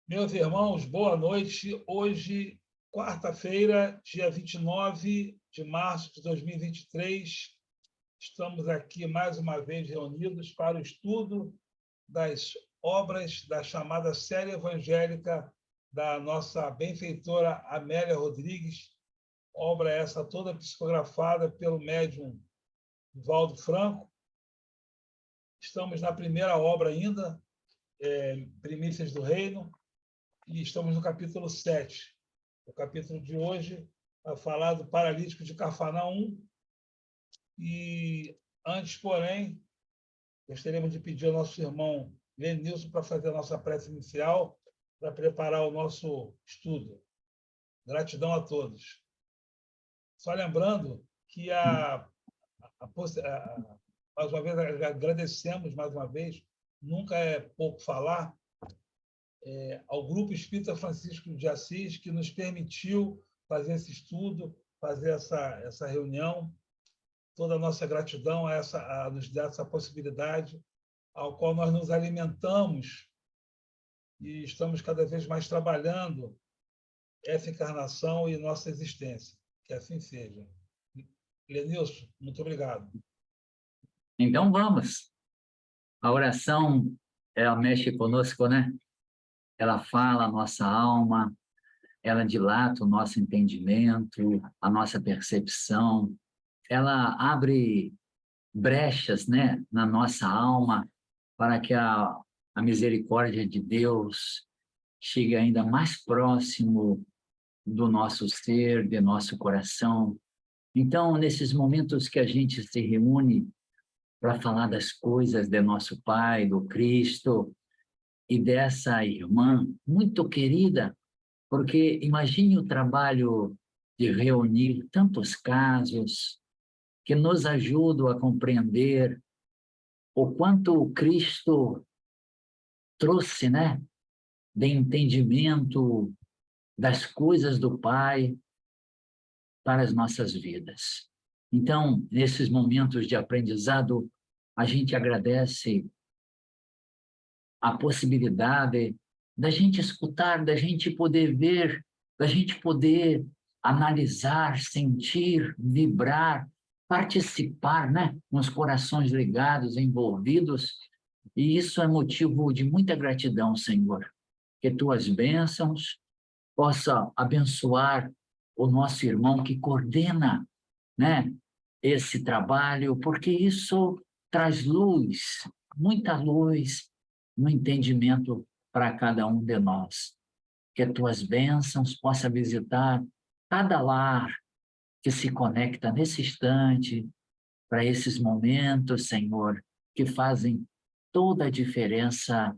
Meus irmãos, boa noite. Hoje, quarta-feira, dia 29 de março de 2023, estamos aqui mais uma vez reunidos para o estudo das obras da chamada série evangélica da nossa benfeitora Amélia Rodrigues, obra essa toda psicografada pelo médium Valdo Franco. Estamos na primeira obra ainda, Primícias do Reino, e estamos no capítulo 7. O capítulo de hoje vai falar do paralítico de Cafarnaum. E antes, porém, gostaríamos de pedir ao nosso irmão Lenilson para fazer a nossa prece inicial, para preparar o nosso estudo. Gratidão a todos. Só lembrando que mais uma vez, agradecemos mais uma vez, nunca é pouco falar, ao Grupo Espírita Francisco de Assis, que nos permitiu fazer esse estudo, fazer essa reunião. Toda a nossa gratidão a nos dar essa possibilidade, ao qual nós nos alimentamos e estamos cada vez mais trabalhando essa encarnação e nossa existência. Que assim seja. Lenilson, muito obrigado. Então vamos. A oração, ela mexe conosco, né? Ela fala a nossa alma, ela dilata o nosso entendimento, a nossa percepção, ela abre brechas, né, na nossa alma para que a misericórdia de Deus chegue ainda mais próximo do nosso ser, de nosso coração. Então, nesses momentos que a gente se reúne para falar das coisas de nosso Pai, do Cristo, e dessa irmã muito querida, porque imagine o trabalho de reunir tantos casos que nos ajudam a compreender o quanto o Cristo trouxe, né, de entendimento das coisas do Pai para as nossas vidas. Então, nesses momentos de aprendizado, a gente agradece a possibilidade da gente escutar, da gente poder ver, da gente poder analisar, sentir, vibrar, participar, né? Nos corações ligados, envolvidos. E isso é motivo de muita gratidão, Senhor. Que tuas bênçãos possam abençoar o nosso irmão que coordena, né, esse trabalho, porque isso traz luz, muita luz, no entendimento para cada um de nós. Que tuas bênçãos possam visitar cada lar que se conecta nesse instante, para esses momentos, Senhor, que fazem toda a diferença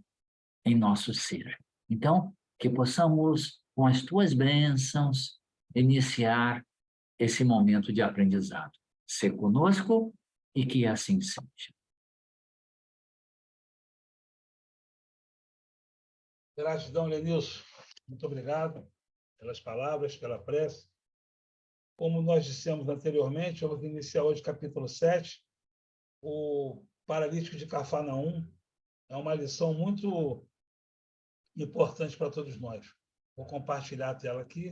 em nosso ser. Então, que possamos, com as tuas bênçãos, iniciar esse momento de aprendizado. Ser conosco e que assim seja. Gratidão, Lenilson. Muito obrigado pelas palavras, pela prece. Como nós dissemos anteriormente, vamos iniciar hoje o capítulo 7, o paralítico de Cafarnaum. É uma lição muito importante para todos nós. Vou compartilhar a tela aqui.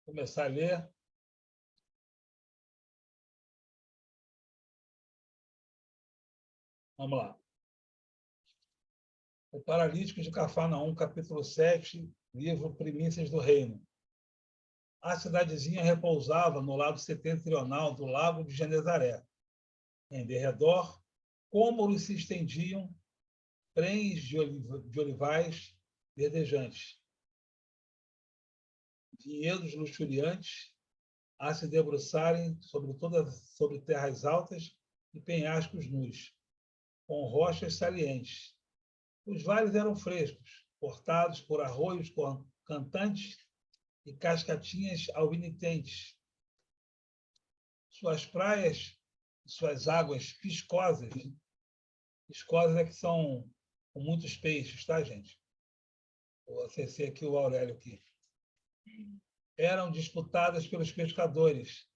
Vou começar a ler. Vamos lá. O paralítico de Cafarnaum, capítulo 7, livro Primícias do Reino. A cidadezinha repousava no lado setentrional do lago de Genezaré. Em derredor, cômoros se estendiam, prens de olivais verdejantes, vinhedos luxuriantes a se debruçarem sobre terras altas e penhascos nus, com rochas salientes. Os vales eram frescos, cortados por arroios cantantes e cascatinhas alvinitentes. Suas praias, suas águas viscosas é que são com muitos peixes, tá, gente? Vou acessar aqui o Aurélio aqui. Eram disputadas pelos pescadores,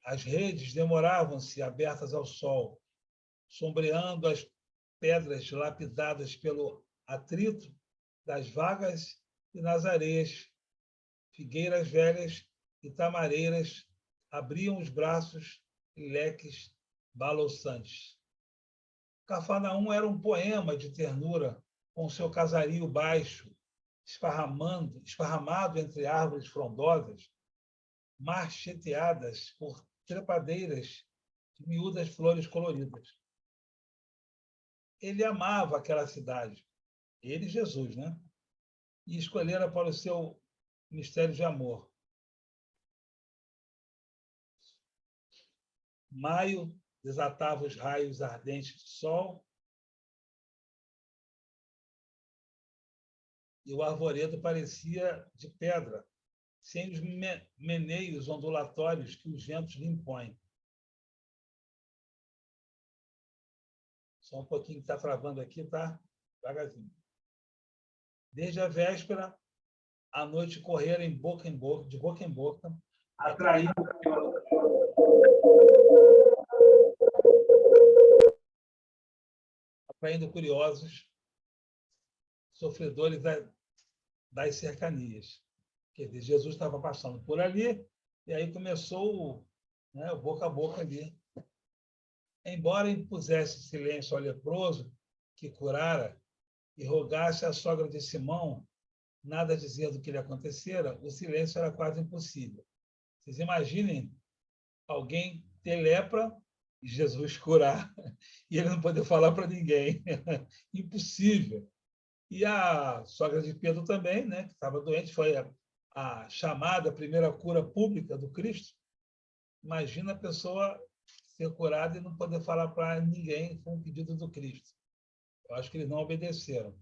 As redes demoravam-se abertas ao sol, sombreando as pedras lapidadas pelo atrito das vagas e nas areias. Figueiras velhas e tamareiras abriam os braços e leques balouçantes. Cafarnaum era um poema de ternura, com seu casario baixo, esparramado entre árvores frondosas, marcheteadas por trepadeiras de miúdas flores coloridas. Ele amava aquela cidade, ele, Jesus, né? E escolhera para o seu mistério de amor. Maio desatava os raios ardentes do sol e o arvoredo parecia de pedra, sem os meneios ondulatórios que os ventos lhe impõem. Só um pouquinho que está travando aqui, tá? Devagarzinho. Desde a véspera, a noite correra de boca em boca, atraindo curiosos, sofredores das cercanias. Quer dizer, Jesus estava passando por ali, e aí começou o boca a boca ali. Embora impusesse silêncio ao leproso que curara e rogasse à sogra de Simão nada dizer do que lhe acontecera, o silêncio era quase impossível. Vocês imaginem alguém ter lepra e Jesus curar, e ele não poder falar para ninguém. Impossível. E a sogra de Pedro também, né, que estava doente, foi a chamada primeira cura pública do Cristo. Imagina a pessoa ser curada e não poder falar para ninguém com o pedido do Cristo. Eu acho que eles não obedeceram.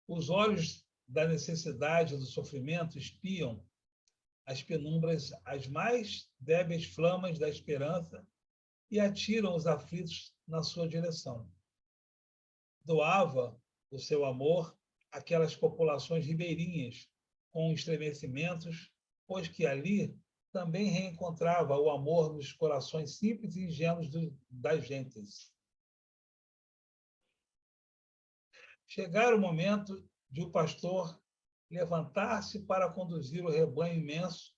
Os olhos da necessidade, do sofrimento, espiam as penumbras, as mais débeis flamas da esperança e atiram os aflitos na sua direção. Doava o seu amor àquelas populações ribeirinhas com estremecimentos, pois que ali também reencontrava o amor nos corações simples e ingênuos das gentes. Chegara o momento de o pastor levantar-se para conduzir o rebanho imenso,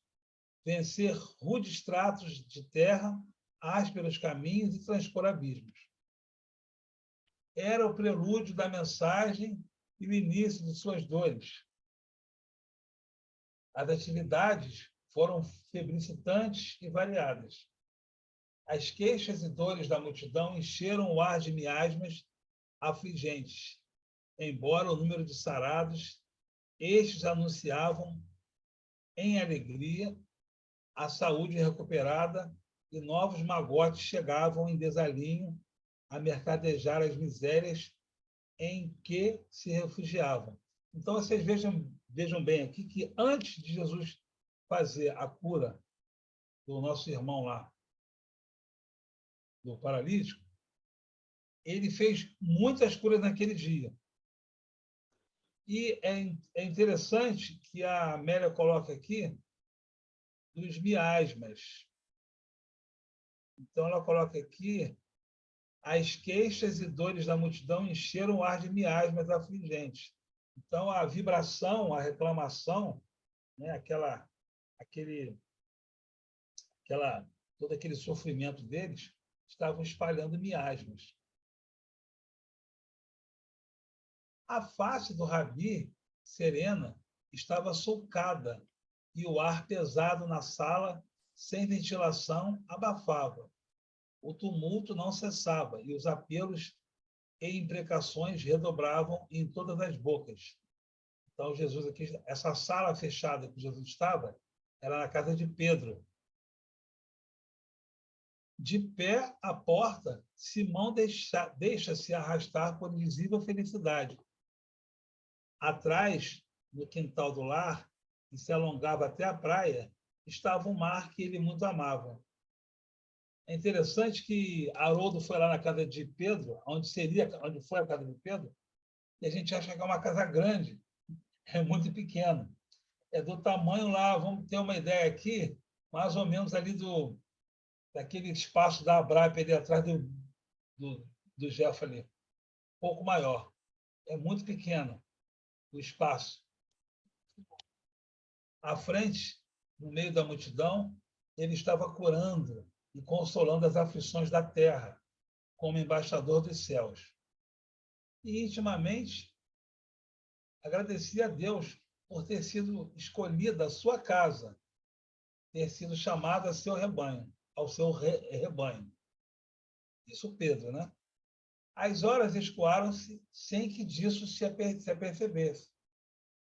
vencer rudes tratos de terra, ásperos caminhos e transpor abismos. Era o prelúdio da mensagem e o início de suas dores. As atividades foram febricitantes e variadas. As queixas e dores da multidão encheram o ar de miasmas afligentes, embora o número de sarados, estes anunciavam em alegria a saúde recuperada e novos magotes chegavam em desalinho a mercadejar as misérias em que se refugiavam. Então, vocês vejam bem aqui que antes de Jesus fazer a cura do nosso irmão lá, do paralítico, ele fez muitas curas naquele dia. E é interessante que a Amélia coloca aqui dos miasmas. Então, ela coloca aqui: as queixas e dores da multidão encheram o ar de miasmas afligentes. Então, a vibração, a reclamação, né, todo aquele sofrimento deles, estavam espalhando miasmas. A face do Rabi, serena, estava sulcada, e o ar pesado na sala, sem ventilação, abafava. O tumulto não cessava, e os apelos e imprecações redobravam em todas as bocas. Então, Jesus aqui, essa sala fechada que Jesus estava, era na casa de Pedro. De pé à porta, Simão deixa-se arrastar por invisível felicidade. Atrás, no quintal do lar, que se alongava até a praia, estava um mar que ele muito amava. É interessante que Haroldo foi lá na casa de Pedro, onde foi a casa de Pedro, e a gente acha que é uma casa grande, é muito pequena. É do tamanho lá, vamos ter uma ideia aqui, mais ou menos ali daquele espaço da Abrap ali atrás do Jeff ali. Um pouco maior. É muito pequeno o espaço. À frente, no meio da multidão, ele estava curando e consolando as aflições da terra, como embaixador dos céus. E intimamente agradecia a Deus por ter sido escolhida a sua casa, ter sido chamado a seu rebanho, ao seu rebanho. Isso Pedro, né? As horas escoaram-se sem que disso se apercebesse.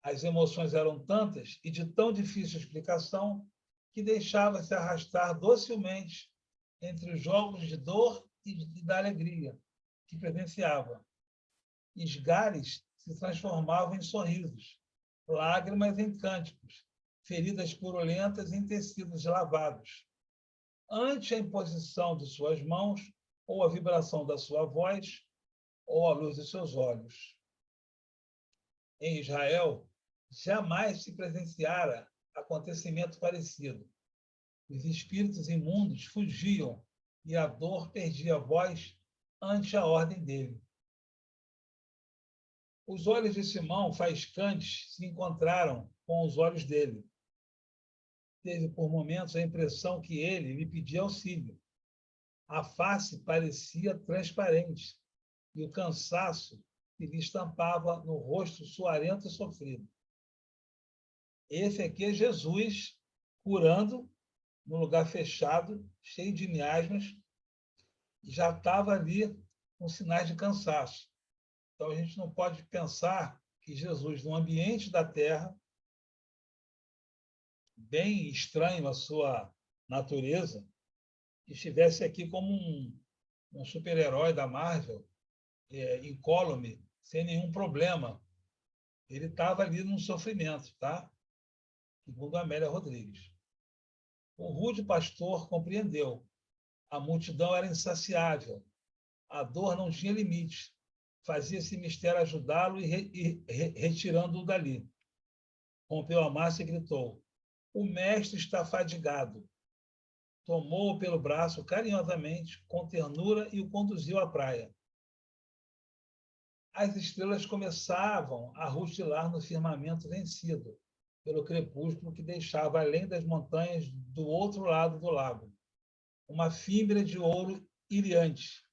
As emoções eram tantas e de tão difícil explicação que deixava-se arrastar docilmente entre os jogos de dor e da alegria que presenciava. Esgares se transformavam em sorrisos, lágrimas em cânticos, feridas purulentas em tecidos lavados. Ante a imposição de suas mãos, ou a vibração da sua voz, ou a luz de seus olhos. Em Israel, jamais se presenciara acontecimento parecido. Os espíritos imundos fugiam e a dor perdia a voz ante a ordem dele. Os olhos de Simão faiscantes se encontraram com os olhos dele. Teve por momentos a impressão que ele lhe pedia auxílio. A face parecia transparente e o cansaço que lhe estampava no rosto suarento e sofrido. Esse aqui é Jesus curando num lugar fechado, cheio de miasmas, e já estava ali com sinais de cansaço. Então, a gente não pode pensar que Jesus, num ambiente da Terra, bem estranho a sua natureza, estivesse aqui como um super-herói da Marvel, incólume, sem nenhum problema. Ele estava ali num sofrimento, tá? Segundo a Amélia Rodrigues. O rude pastor compreendeu. A multidão era insaciável. A dor não tinha limite. Fazia-se mistério ajudá-lo e retirando-o dali. Rompeu a massa e gritou: o mestre está fadigado. Tomou-o pelo braço carinhosamente, com ternura, e o conduziu à praia. As estrelas começavam a rutilar no firmamento vencido pelo crepúsculo que deixava além das montanhas do outro lado do lago uma fímbria de ouro iriante.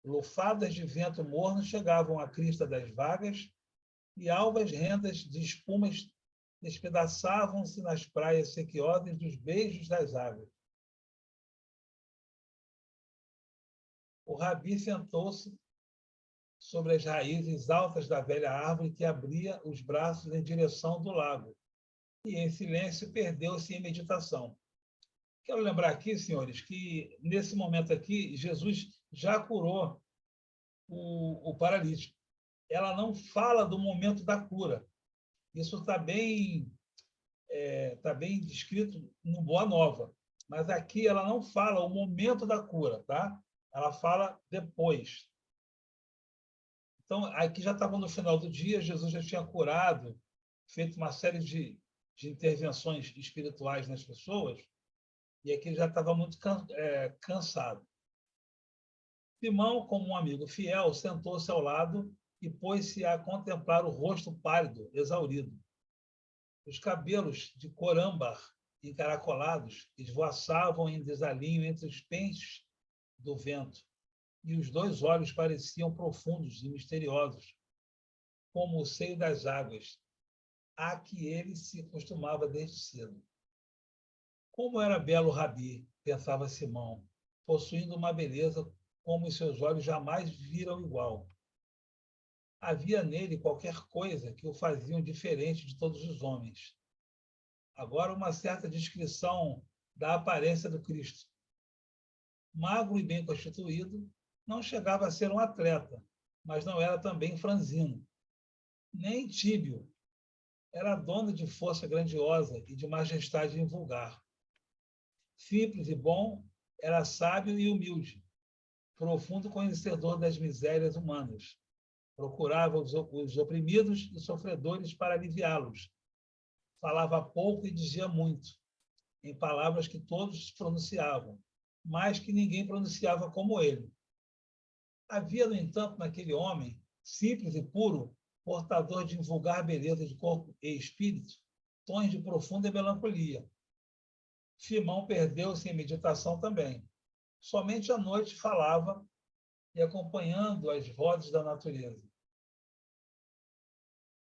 Lufadas de vento morno chegavam à crista das vagas e alvas rendas de espumas despedaçavam-se nas praias sequiosas dos beijos das águas. O rabi sentou-se sobre as raízes altas da velha árvore que abria os braços em direção do lago, e em silêncio perdeu-se em meditação. Quero lembrar aqui, senhores, que nesse momento aqui, Jesus já curou o paralítico. Ela não fala do momento da cura. Isso está bem descrito no Boa Nova. Mas aqui ela não fala o momento da cura, tá? Ela fala depois. Então, aqui já estava no final do dia, Jesus já tinha curado, feito uma série de intervenções espirituais nas pessoas, e aqui ele já estava muito cansado. Simão, como um amigo fiel, sentou-se ao lado e pôs-se a contemplar o rosto pálido, exaurido. Os cabelos de cor âmbar, encaracolados, esvoaçavam em desalinho entre os pentes do vento, e os dois olhos pareciam profundos e misteriosos, como o seio das águas, a que ele se acostumava desde cedo. Como era belo o rabi, pensava Simão, possuindo uma beleza como os seus olhos jamais viram igual. Havia nele qualquer coisa que o faziam diferente de todos os homens. Agora, uma certa descrição da aparência do Cristo. Magro e bem constituído, não chegava a ser um atleta, mas não era também franzino, nem tíbio. Era dono de força grandiosa e de majestade invulgar. Simples e bom, era sábio e humilde, profundo conhecedor das misérias humanas. Procurava os oprimidos e sofredores para aliviá-los. Falava pouco e dizia muito, em palavras que todos pronunciavam, mas que ninguém pronunciava como ele. Havia, no entanto, naquele homem, simples e puro, portador de vulgar beleza de corpo e espírito, tons de profunda melancolia. Simão perdeu-se em meditação também. Somente à noite falava e acompanhando as vozes da natureza.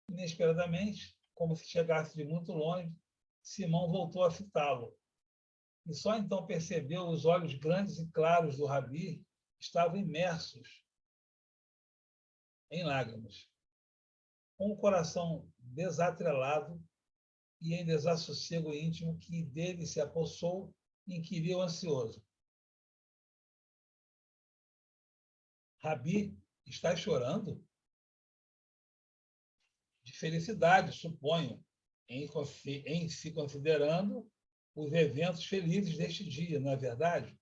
Inesperadamente, como se chegasse de muito longe, Simão voltou a fitá-lo. E só então percebeu os olhos grandes e claros do rabi estavam imersos em lágrimas. Com o coração desatrelado e em desassossego íntimo que dele se apossou, inquiriu ansioso. Rabi, estás chorando? De felicidade, suponho, em se considerando os eventos felizes deste dia, não é verdade?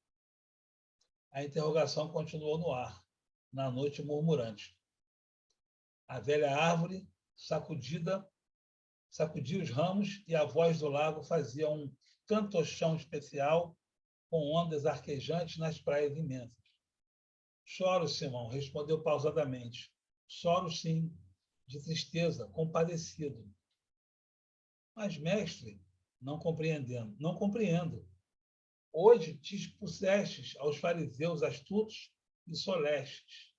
A interrogação continuou no ar, na noite murmurante. A velha árvore, sacudia os ramos e a voz do lago fazia um cantochão especial com ondas arquejantes nas praias imensas. Choro, Simão, respondeu pausadamente. Choro, sim, de tristeza, compadecido. Mas, mestre, não compreendo. Hoje te expusestes aos fariseus astutos e solertes,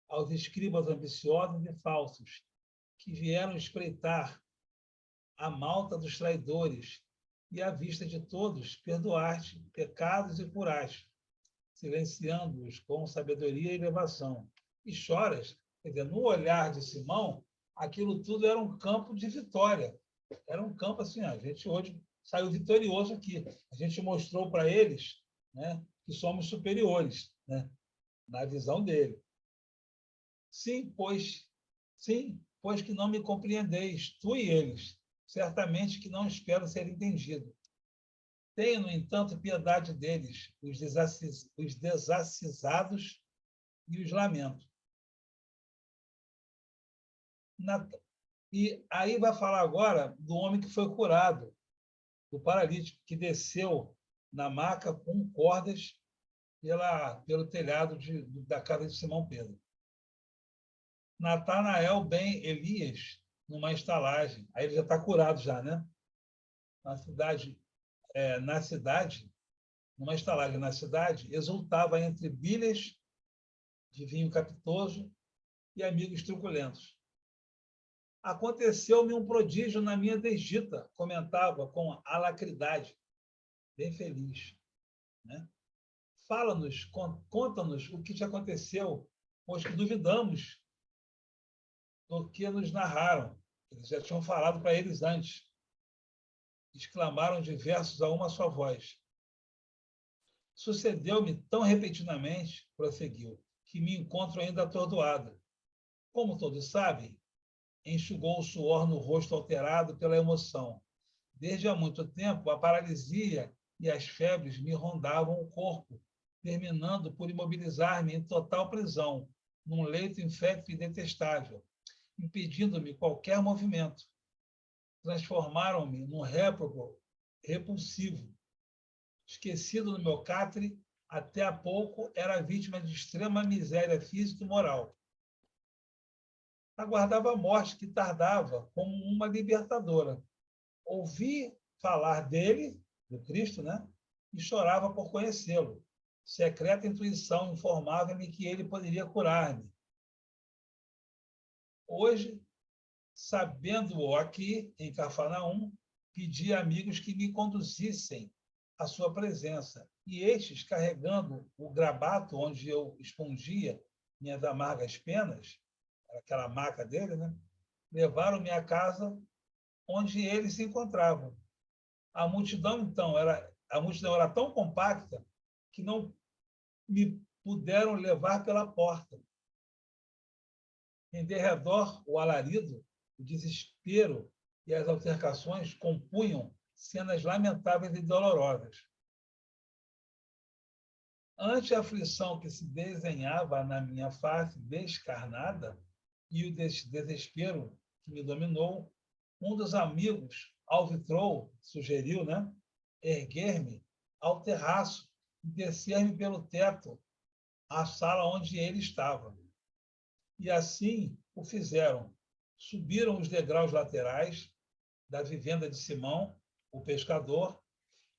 aos escribas ambiciosos e falsos, que vieram espreitar a malta dos traidores, e à vista de todos perdoaste pecados e curaste, silenciando-os com sabedoria e elevação. E choras, quer dizer, no olhar de Simão, aquilo tudo era um campo de vitória. Era um campo assim, a gente hoje saiu vitorioso aqui. A gente mostrou para eles, né, que somos superiores, né, na visão dele. Sim, pois que não me compreendeis, tu e eles. Certamente que não espero ser entendido. Tenha, no entanto, piedade deles, os desacisados e os lamento. E aí vai falar agora do homem que foi curado, do paralítico, que desceu na maca com cordas pelo telhado da casa de Simão Pedro. Natanael ben Elias, numa estalagem. Aí ele já está curado já, né? Na cidade, numa estalagem na cidade, exultava entre bilhas de vinho capitoso e amigos truculentos. Aconteceu-me um prodígio na minha desdita, comentava com alacridade, bem feliz. Né? Fala-nos, conta-nos o que te aconteceu, pois que duvidamos do que nos narraram. Eles já tinham falado para eles antes. Exclamaram diversos a uma só voz. Sucedeu-me tão repentinamente, prosseguiu, que me encontro ainda atordoado. Como todos sabem, enxugou o suor no rosto alterado pela emoção. Desde há muito tempo, a paralisia e as febres me rondavam o corpo, terminando por imobilizar-me em total prisão, num leito infecto e detestável, impedindo-me qualquer movimento. Transformaram-me num réprobo repulsivo. Esquecido no meu catre, até há pouco era vítima de extrema miséria física e moral. Aguardava a morte que tardava como uma libertadora. Ouvi falar dele, do Cristo, né? E chorava por conhecê-lo. Secreta intuição informava-me que ele poderia curar-me. Hoje, sabendo-o aqui, em Cafarnaum, pedi a amigos que me conduzissem à sua presença. E estes, carregando o grabato onde eu expungia minhas amargas penas, aquela maca dele, né? Levaram-me à casa onde eles se encontravam. A multidão era tão compacta que não me puderam levar pela porta. Em derredor, o alarido, o desespero e as altercações compunham cenas lamentáveis e dolorosas. Ante a aflição que se desenhava na minha face descarnada e o desespero que me dominou, um dos amigos alvitrou, sugeriu, né, erguer-me ao terraço e descer-me pelo teto à sala onde ele estava. E assim o fizeram. Subiram os degraus laterais da vivenda de Simão, o pescador,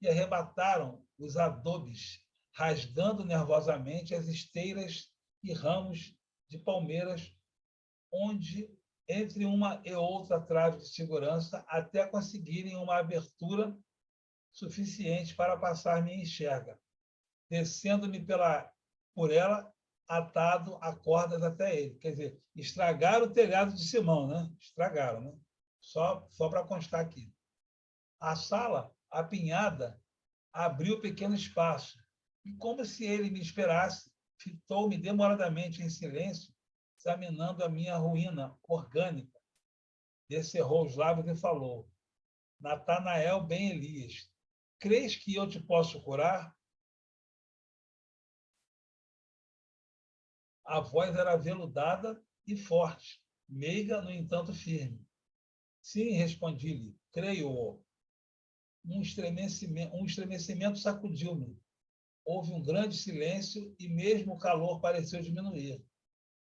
e arrebataram os adobes, rasgando nervosamente as esteiras e ramos de palmeiras, onde, entre uma e outra trave de segurança, até conseguirem uma abertura suficiente para passar minha enxerga, descendo-me por ela, atado a cordas até ele. Quer dizer, estragaram o telhado de Simão, né? Estragaram, né? Só para constar aqui. A sala, apinhada, abriu pequeno espaço, e, como se ele me esperasse, fitou-me demoradamente em silêncio, examinando a minha ruína orgânica. Descerrou os lábios e falou: Natanael ben Elias, crês que eu te posso curar? A voz era aveludada e forte, meiga, no entanto, firme. Sim, respondi-lhe, creio-o. Um estremecimento sacudiu-me. Houve um grande silêncio e mesmo o calor pareceu diminuir.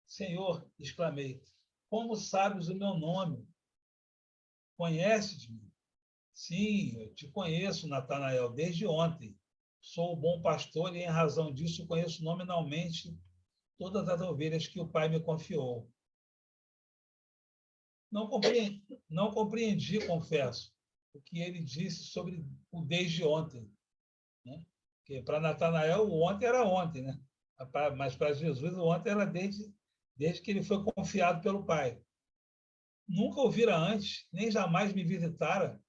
Senhor, exclamei, como sabes o meu nome? Conheces-me? Sim, eu te conheço, Natanael, desde ontem. Sou o bom pastor e, em razão disso, conheço nominalmente todas as ovelhas que o Pai me confiou. Não compreendi, confesso, o que ele disse sobre o desde ontem, né? Porque para Natanael, o ontem era ontem, né? Mas para Jesus, o ontem era desde que ele foi confiado pelo Pai. Nunca o vira antes, nem jamais me visitara.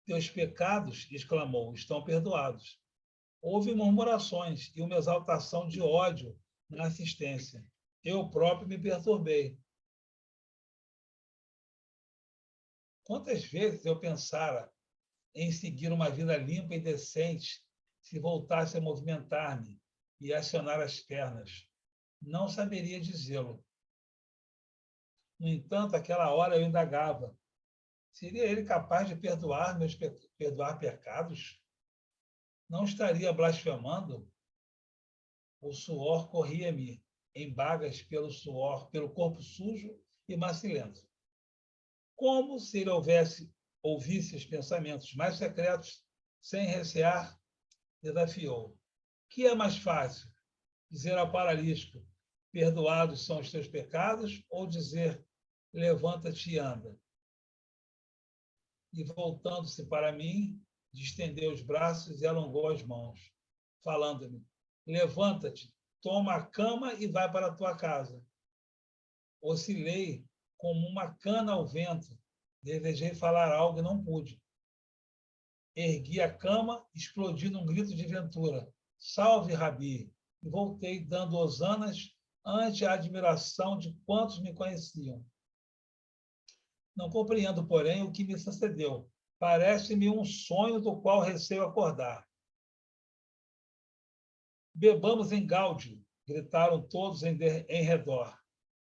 Teus pecados, exclamou, estão perdoados. Houve murmurações e uma exaltação de ódio na assistência. Eu próprio me perturbei. Quantas vezes eu pensara em seguir uma vida limpa e decente se voltasse a movimentar-me e acionar as pernas? Não saberia dizê-lo. No entanto, aquela hora eu indagava: seria ele capaz de perdoar pecados? Não estaria blasfemando? O suor corria-me em bagas pelo corpo sujo e macilento. Como se ele ouvisse os pensamentos mais secretos, sem recear, desafiou. Que é mais fácil? Dizer ao paralítico: perdoados são os teus pecados, ou dizer: levanta-te e anda? E, voltando-se para mim, distendeu os braços e alongou as mãos, falando-me: levanta-te, toma a cama e vai para a tua casa. Oscilei como uma cana ao vento. Desejei falar algo e não pude. Ergui a cama, explodi num grito de ventura: salve, Rabi! E voltei dando hosanas ante a admiração de quantos me conheciam. Não compreendo, porém, o que me sucedeu. Parece-me um sonho do qual receio acordar. Bebamos em gáudio, gritaram todos em redor,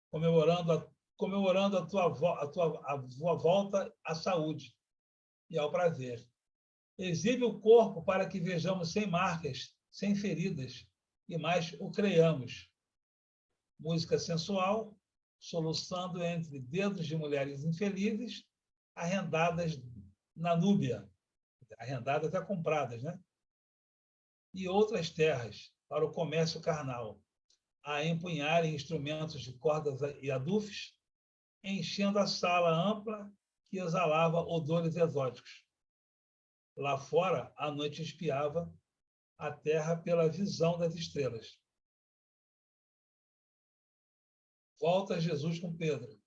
comemorando a tua volta à saúde e ao prazer. Exibe o corpo para que vejamos sem marcas, sem feridas, e mais o creiamos. Música sensual, soluçando entre dedos de mulheres infelizes, arrendadas na Núbia, arrendadas até compradas, né? E outras terras para o comércio carnal, a empunharem instrumentos de cordas e adufes, enchendo a sala ampla que exalava odores exóticos. Lá fora, a noite espiava a terra pela visão das estrelas. Volta Jesus com Pedro.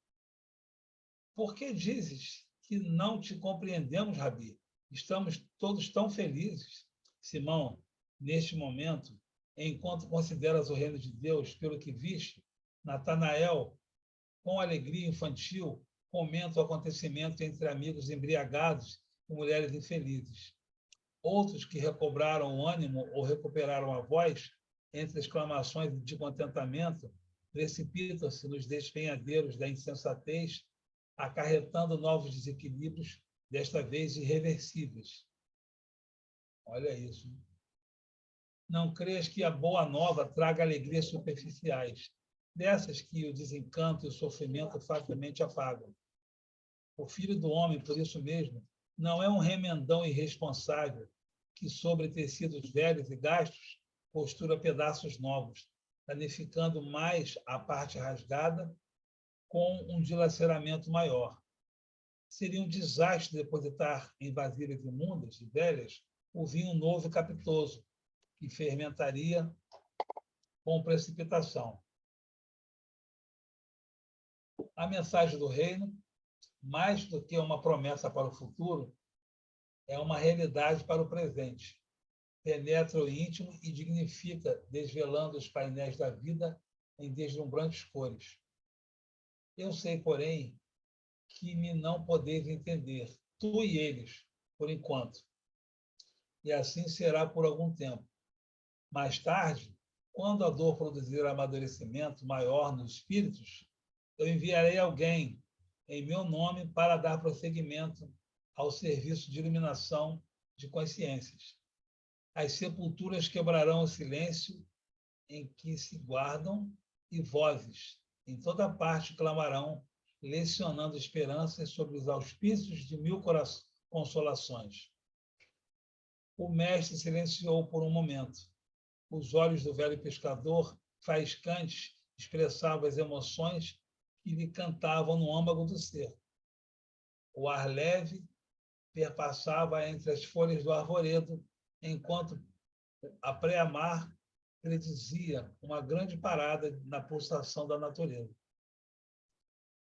Por que dizes que não te compreendemos, Rabi? Estamos todos tão felizes. Simão, neste momento, enquanto consideras o reino de Deus pelo que viste, Natanael, com alegria infantil, comenta o acontecimento entre amigos embriagados e mulheres infelizes. Outros que recobraram o ânimo ou recuperaram a voz, entre exclamações de contentamento, precipitam-se nos despenhadeiros da insensatez, acarretando novos desequilíbrios, desta vez irreversíveis. Olha isso. Não crês que a boa nova traga alegrias superficiais, dessas que o desencanto e o sofrimento facilmente afagam. O Filho do Homem, por isso mesmo, não é um remendão irresponsável que, sobre tecidos velhos e gastos, costura pedaços novos, danificando mais a parte rasgada com um dilaceramento maior. Seria um desastre depositar em vasilhas imundas e velhas o vinho novo e capitoso, que fermentaria com precipitação. A mensagem do reino, mais do que uma promessa para o futuro, é uma realidade para o presente. Penetra o íntimo e dignifica, desvelando os painéis da vida em deslumbrantes cores. Eu sei, porém, que me não podeis entender, tu e eles, por enquanto. E assim será por algum tempo. Mais tarde, quando a dor produzir amadurecimento maior nos espíritos, eu enviarei alguém em meu nome para dar prosseguimento ao serviço de iluminação de consciências. As sepulturas quebrarão o silêncio em que se guardam e vozes em toda parte clamarão, lecionando esperanças sobre os auspícios de mil consolações. O mestre silenciou por um momento. Os olhos do velho pescador, faiscantes, expressavam as emoções que lhe cantavam no âmago do ser. O ar leve perpassava entre as folhas do arvoredo, enquanto a pré-mar predizia uma grande parada na pulsação da natureza.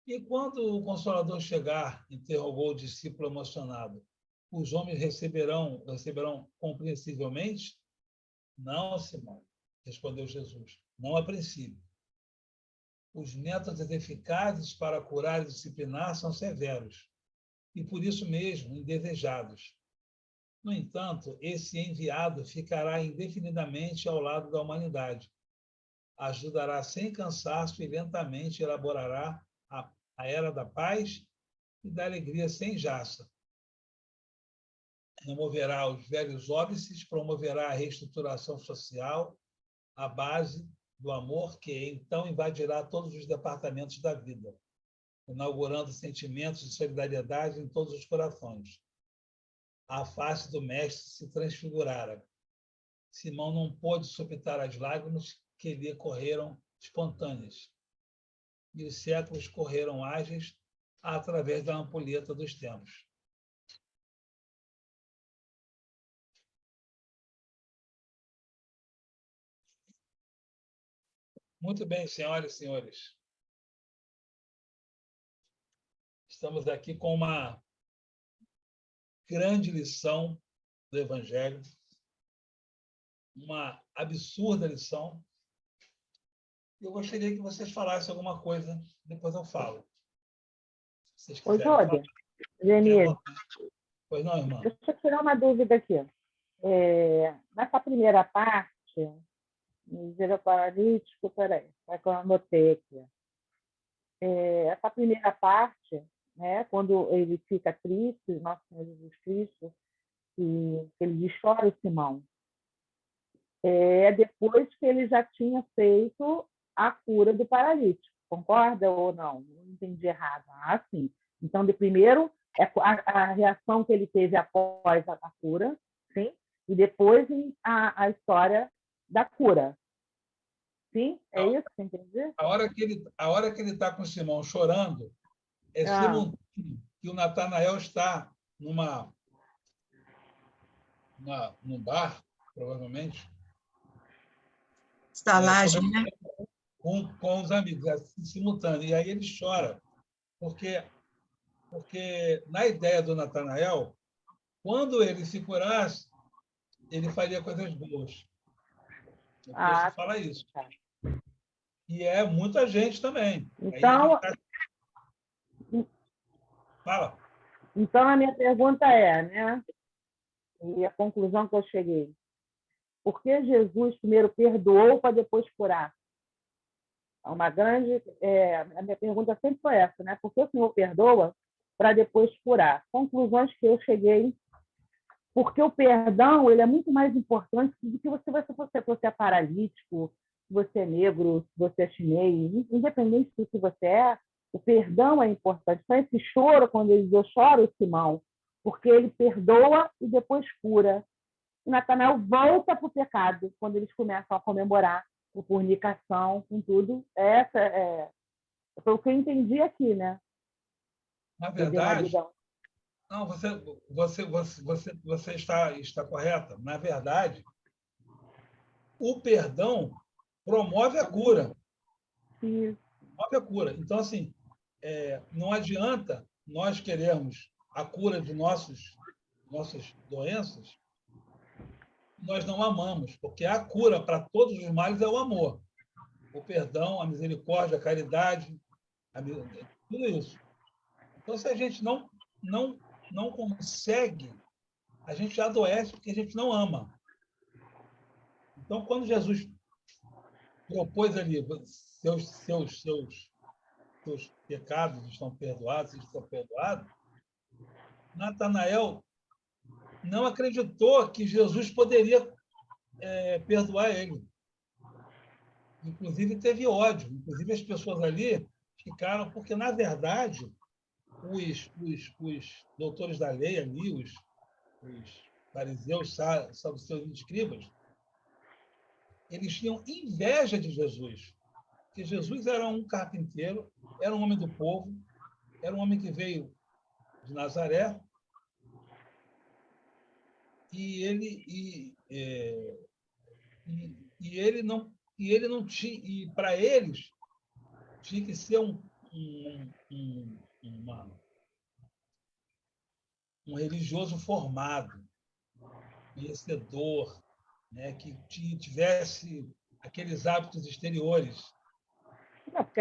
E quando o Consolador chegar, interrogou o discípulo emocionado, os homens receberão compreensivelmente? Não, Simão, respondeu Jesus, não a princípio. Os métodos eficazes para curar e disciplinar são severos, e por isso mesmo indesejados. No entanto, esse enviado ficará indefinidamente ao lado da humanidade, ajudará sem cansaço e lentamente elaborará a era da paz e da alegria sem jaça. Removerá os velhos óbices, promoverá a reestruturação social, a base do amor que então invadirá todos os departamentos da vida, inaugurando sentimentos de solidariedade em todos os corações. A face do mestre se transfigurara. Simão não pôde suportar as lágrimas que lhe correram espontâneas, e os séculos correram ágeis através da ampulheta dos tempos. Muito bem, senhoras e senhores. Estamos aqui com uma grande lição do Evangelho, uma absurda lição. Eu gostaria que vocês falassem alguma coisa, depois eu falo. Se vocês Ô, quiserem Jode, falar. Denise, Pois não, irmã? deixa eu tirar uma dúvida aqui. Nessa primeira parte, miséria paralítico, peraí, é que eu anotei aqui. Essa primeira parte, né, quando ele fica triste, Nosso Senhor Jesus Cristo, e ele diz, chora o Simão, depois que ele já tinha feito a cura do paralítico. Concorda ou não? Não entendi errado. Ah, sim. Então, de primeiro, a reação que ele teve após a cura, sim? E depois a história da cura. Sim? É isso que você entendeu? A hora que ele está com o Simão chorando, simultâneo que o Natanael está num bar, provavelmente. Estalagem, né? Com os amigos, assim, simultâneo. E aí ele chora, porque na ideia do Natanael, quando ele se curasse, ele faria coisas boas. O texto fala isso. Tá. E é muita gente também. Então, Fala. Então, a minha pergunta é, né? E a conclusão que eu cheguei. Por que Jesus primeiro perdoou para depois curar? Uma grande... a minha pergunta sempre foi essa, né? Por que o Senhor perdoa para depois curar? Conclusões que eu cheguei Porque o perdão ele é muito mais importante do que se você é paralítico, se você é negro, se você é chinês, independente do que você é, o perdão é importante. Então, esse choro, quando ele diz, eu choro, Simão, porque ele perdoa e depois cura. E Natanael volta para o pecado, quando eles começam a comemorar a fornicação, com tudo. Foi o que eu entendi aqui, né? Na verdade, não, você está correta. Na verdade, o perdão promove a cura. Sim. Promove a cura. Então, assim, não adianta nós querermos a cura de nossas doenças, nós não amamos, porque a cura para todos os males é o amor. O perdão, a misericórdia, a caridade, tudo isso. Então, se a gente não consegue, a gente adoece porque a gente não ama. Então, quando Jesus propôs ali, seus pecados estão perdoados, Natanael não acreditou que Jesus poderia perdoar ele. Inclusive, teve ódio. Inclusive, as pessoas ali ficaram... Porque, na verdade, os doutores da lei ali, os fariseus, saduceus e escribas, eles tinham inveja de Jesus. Porque Jesus era um carpinteiro, era um homem do povo, era um homem que veio de Nazaré, e ele não tinha, e para eles tinha que ser um religioso formado, conhecedor, né, que tivesse aqueles hábitos exteriores. Não, porque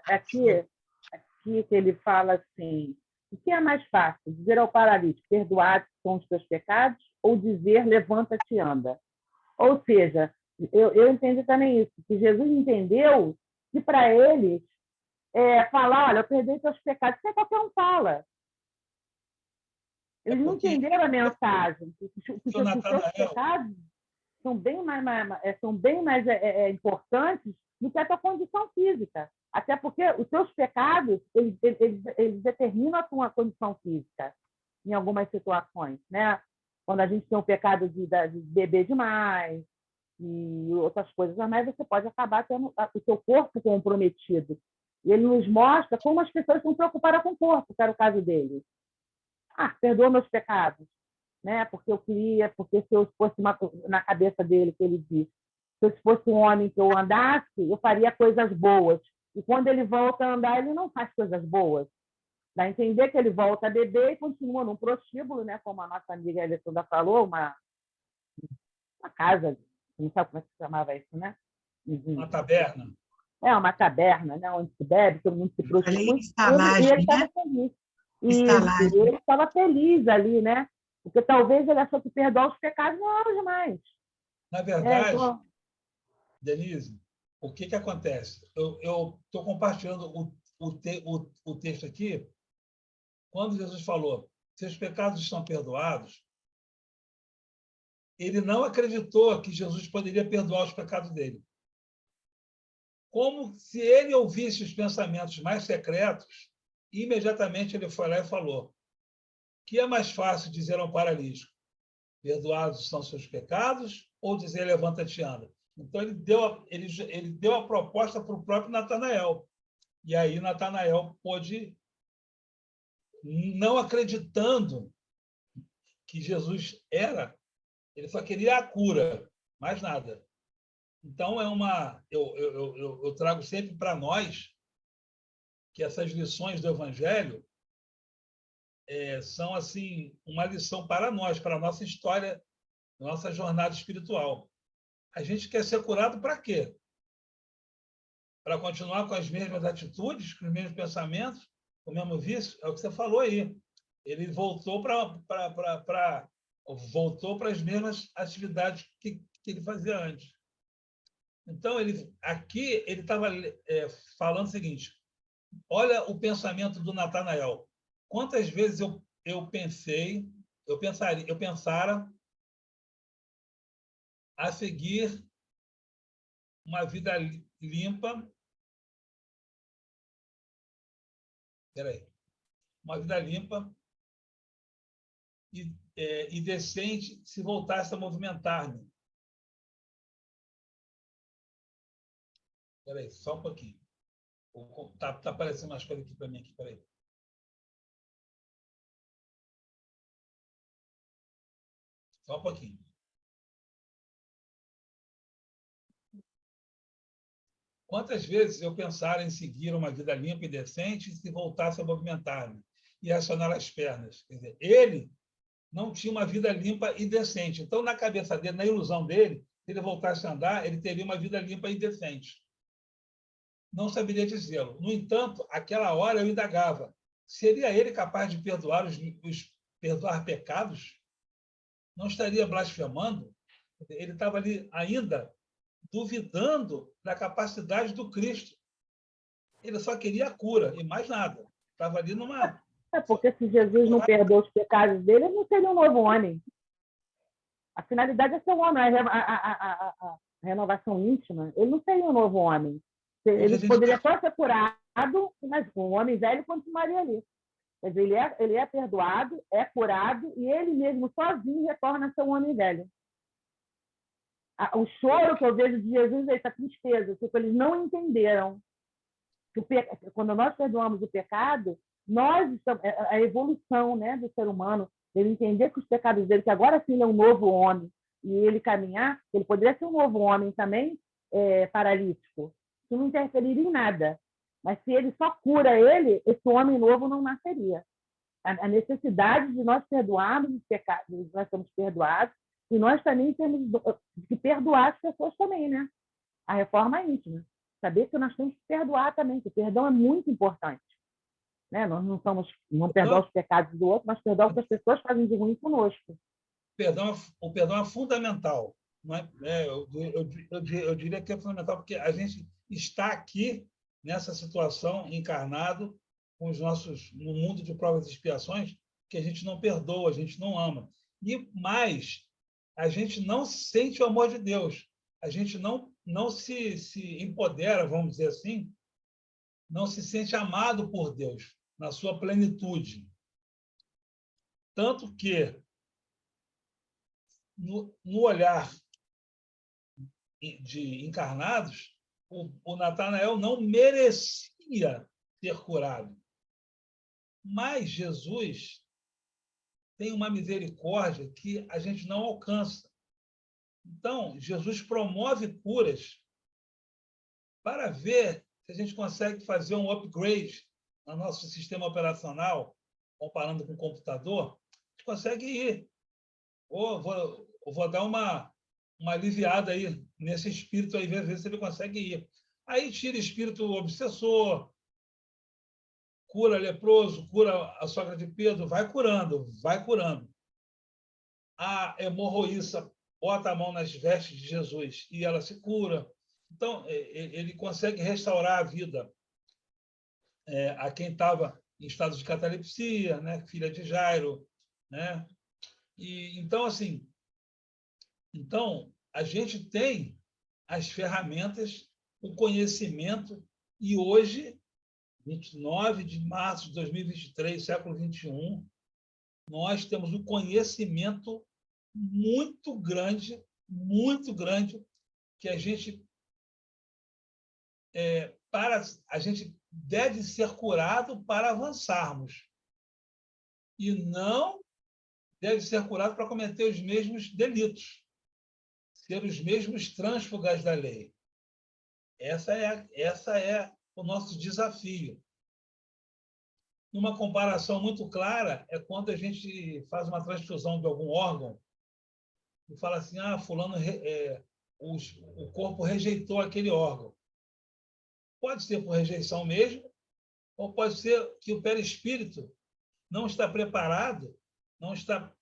aqui que ele fala assim, o que é mais fácil, dizer ao paralítico, perdoados são os teus pecados, ou dizer, levanta-te e anda? Ou seja, eu entendi também isso, que Jesus entendeu que para eles falar, olha, eu perdoei teus pecados, isso qualquer um fala. Eles não entenderam a mensagem, que os seus pecados são bem mais importantes do que a tua condição física. Até porque os seus pecados, eles determinam a tua condição física em algumas situações, né? Quando a gente tem o pecado de beber demais e outras coisas a mais, você pode acabar tendo o seu corpo comprometido. E ele nos mostra como as pessoas estão preocupadas com o corpo, que era o caso deles. Perdoa meus pecados, né? Porque eu queria, porque se eu fosse na cabeça dele, que ele disse, se eu fosse um homem que eu andasse, eu faria coisas boas. E quando ele volta a andar, ele não faz coisas boas. Dá a entender que ele volta a beber e continua num prostíbulo, né? Como a nossa amiga Alessandra falou, uma casa, não sabe como é que se chamava isso, né? Uma taberna. Uma taberna, né? Onde se bebe, todo mundo se prostitui. Estalagem, e ele estava feliz. Isso, ele estava feliz ali, né? Porque talvez ele achou que perdoar os pecados não era demais. Na verdade, Denise, o que acontece? Eu estou compartilhando o texto aqui. Quando Jesus falou, seus pecados estão perdoados, ele não acreditou que Jesus poderia perdoar os pecados dele. Como se ele ouvisse os pensamentos mais secretos, imediatamente ele foi lá e falou, que é mais fácil dizer ao paralítico, perdoados são seus pecados, ou dizer, levanta-te e anda? Então, ele deu a proposta para o próprio Natanael. E aí, Natanael pôde, não acreditando que Jesus era, ele só queria a cura, mais nada. Então, eu trago sempre para nós que essas lições do Evangelho são assim uma lição para nós, para a nossa história, nossa jornada espiritual. A gente quer ser curado para quê? Para continuar com as mesmas atitudes, com os mesmos pensamentos, com o mesmo vício? É o que você falou aí. Ele voltou voltou para as mesmas atividades que ele fazia antes. Então, aqui ele estava falando o seguinte, olha o pensamento do Natanael. Quantas vezes eu pensei eu pensara a seguir uma vida limpa. Uma vida limpa e decente se voltasse a movimentar-me. Espera aí, só um pouquinho. Tá aparecendo umas coisas aqui para mim. Espera aí. Só um pouquinho. Quantas vezes eu pensara em seguir uma vida limpa e decente se voltasse a movimentar-me e acionar as pernas? Quer dizer, ele não tinha uma vida limpa e decente. Então, na cabeça dele, na ilusão dele, se ele voltasse a andar, ele teria uma vida limpa e decente. Não saberia dizê-lo. No entanto, aquela hora eu indagava: seria ele capaz de perdoar pecados? Não estaria blasfemando? Ele estava ali ainda duvidando da capacidade do Cristo. Ele só queria a cura e mais nada. Estava ali numa... Porque se Jesus não perdoa os pecados dele, ele não seria um novo homem. A finalidade é ser um homem, a renovação íntima. Ele não seria um novo homem. Ele poderia só ser curado, mas o homem velho continuaria ali. Quer dizer, ele é perdoado, é curado, e ele mesmo sozinho retorna a ser um homem velho. O choro que eu vejo de Jesus é essa tristeza, porque eles não entenderam que quando nós perdoamos o pecado, nós estamos, a evolução, né, do ser humano, ele entender que os pecados dele, que agora sim ele é um novo homem, e ele caminhar, ele poderia ser um novo homem também, paralítico, que não interferiria em nada. Mas se ele só cura ele, esse homem novo não nasceria. A necessidade de nós perdoarmos os pecados, nós somos perdoados, e nós também temos que perdoar as pessoas também, né? A reforma íntima. Saber que nós temos que perdoar também, que o perdão é muito importante. Né? Nós não perdoar os pecados do outro, mas perdoar o que as pessoas fazem de ruim conosco. O perdão é fundamental. Não é? Eu diria que é fundamental, porque a gente está aqui, nessa situação, encarnado, com os nossos, no mundo de provas e expiações, que a gente não perdoa, a gente não ama. E mais, a gente não sente o amor de Deus. A gente não se empodera, vamos dizer assim, não se sente amado por Deus na sua plenitude. Tanto que, no olhar de encarnados, o Natanael não merecia ser curado. Mas Jesus tem uma misericórdia que a gente não alcança. Então, Jesus promove curas para ver se a gente consegue fazer um upgrade no nosso sistema operacional, comparando com o computador, a gente consegue ir. Ou vou dar uma aliviada aí nesse espírito aí, ver se ele consegue ir. Aí tira espírito obsessor, cura leproso, cura a sogra de Pedro, vai curando, vai curando. A hemorroíça bota a mão nas vestes de Jesus e ela se cura. Então, ele consegue restaurar a vida a quem estava em estado de catalepsia, né? Filha de Jairo, né? E então, assim, a gente tem as ferramentas, o conhecimento, e hoje, 29 de março de 2023, século XXI, nós temos um conhecimento muito grande, que a gente deve ser curado para avançarmos. E não deve ser curado para cometer os mesmos delitos, ser os mesmos trânsfugas da lei. Essa é o nosso desafio. Uma comparação muito clara é quando a gente faz uma transfusão de algum órgão e fala assim, fulano, o corpo rejeitou aquele órgão. Pode ser por rejeição mesmo, ou pode ser que o perispírito não está preparado, não está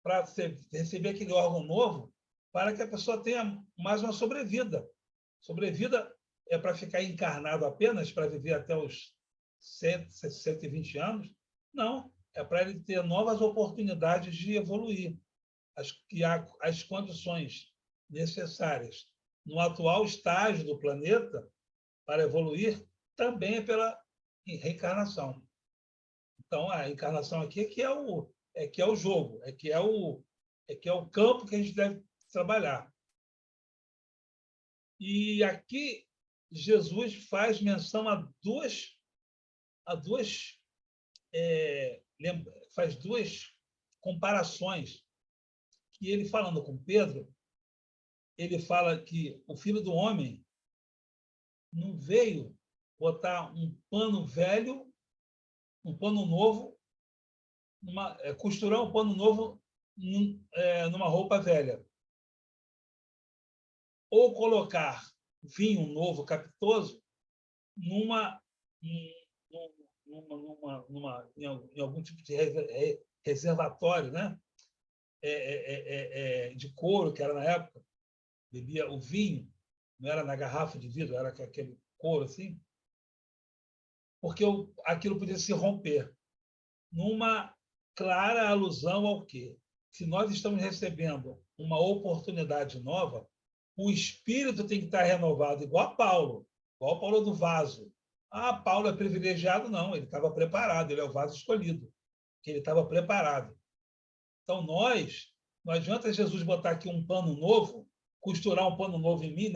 para receber aquele órgão novo, para que a pessoa tenha mais uma sobrevida. Sobrevida é para ficar encarnado apenas, para viver até os 120 anos? Não. é para ele ter novas oportunidades de evoluir, as condições necessárias no atual estágio do planeta para evoluir também é pela reencarnação. Então, a encarnação aqui é que é o jogo, é que é o campo que a gente deve trabalhar. E aqui Jesus faz menção faz duas comparações, que ele falando com Pedro, ele fala que o Filho do Homem não veio botar um pano velho, um pano novo, costurar um pano novo numa roupa velha, ou colocar vinho novo capitoso em algum tipo de reservatório, né? De couro, que era na época, bebia o vinho, não era na garrafa de vidro, era aquele couro assim, porque aquilo podia se romper, numa clara alusão ao quê? Se nós estamos recebendo uma oportunidade nova, o espírito tem que estar renovado, igual a Paulo do vaso. Ah, Paulo é privilegiado? Não, ele estava preparado, ele é o vaso escolhido, que ele estava preparado. Então, não adianta Jesus botar aqui um pano novo, costurar um pano novo em mim,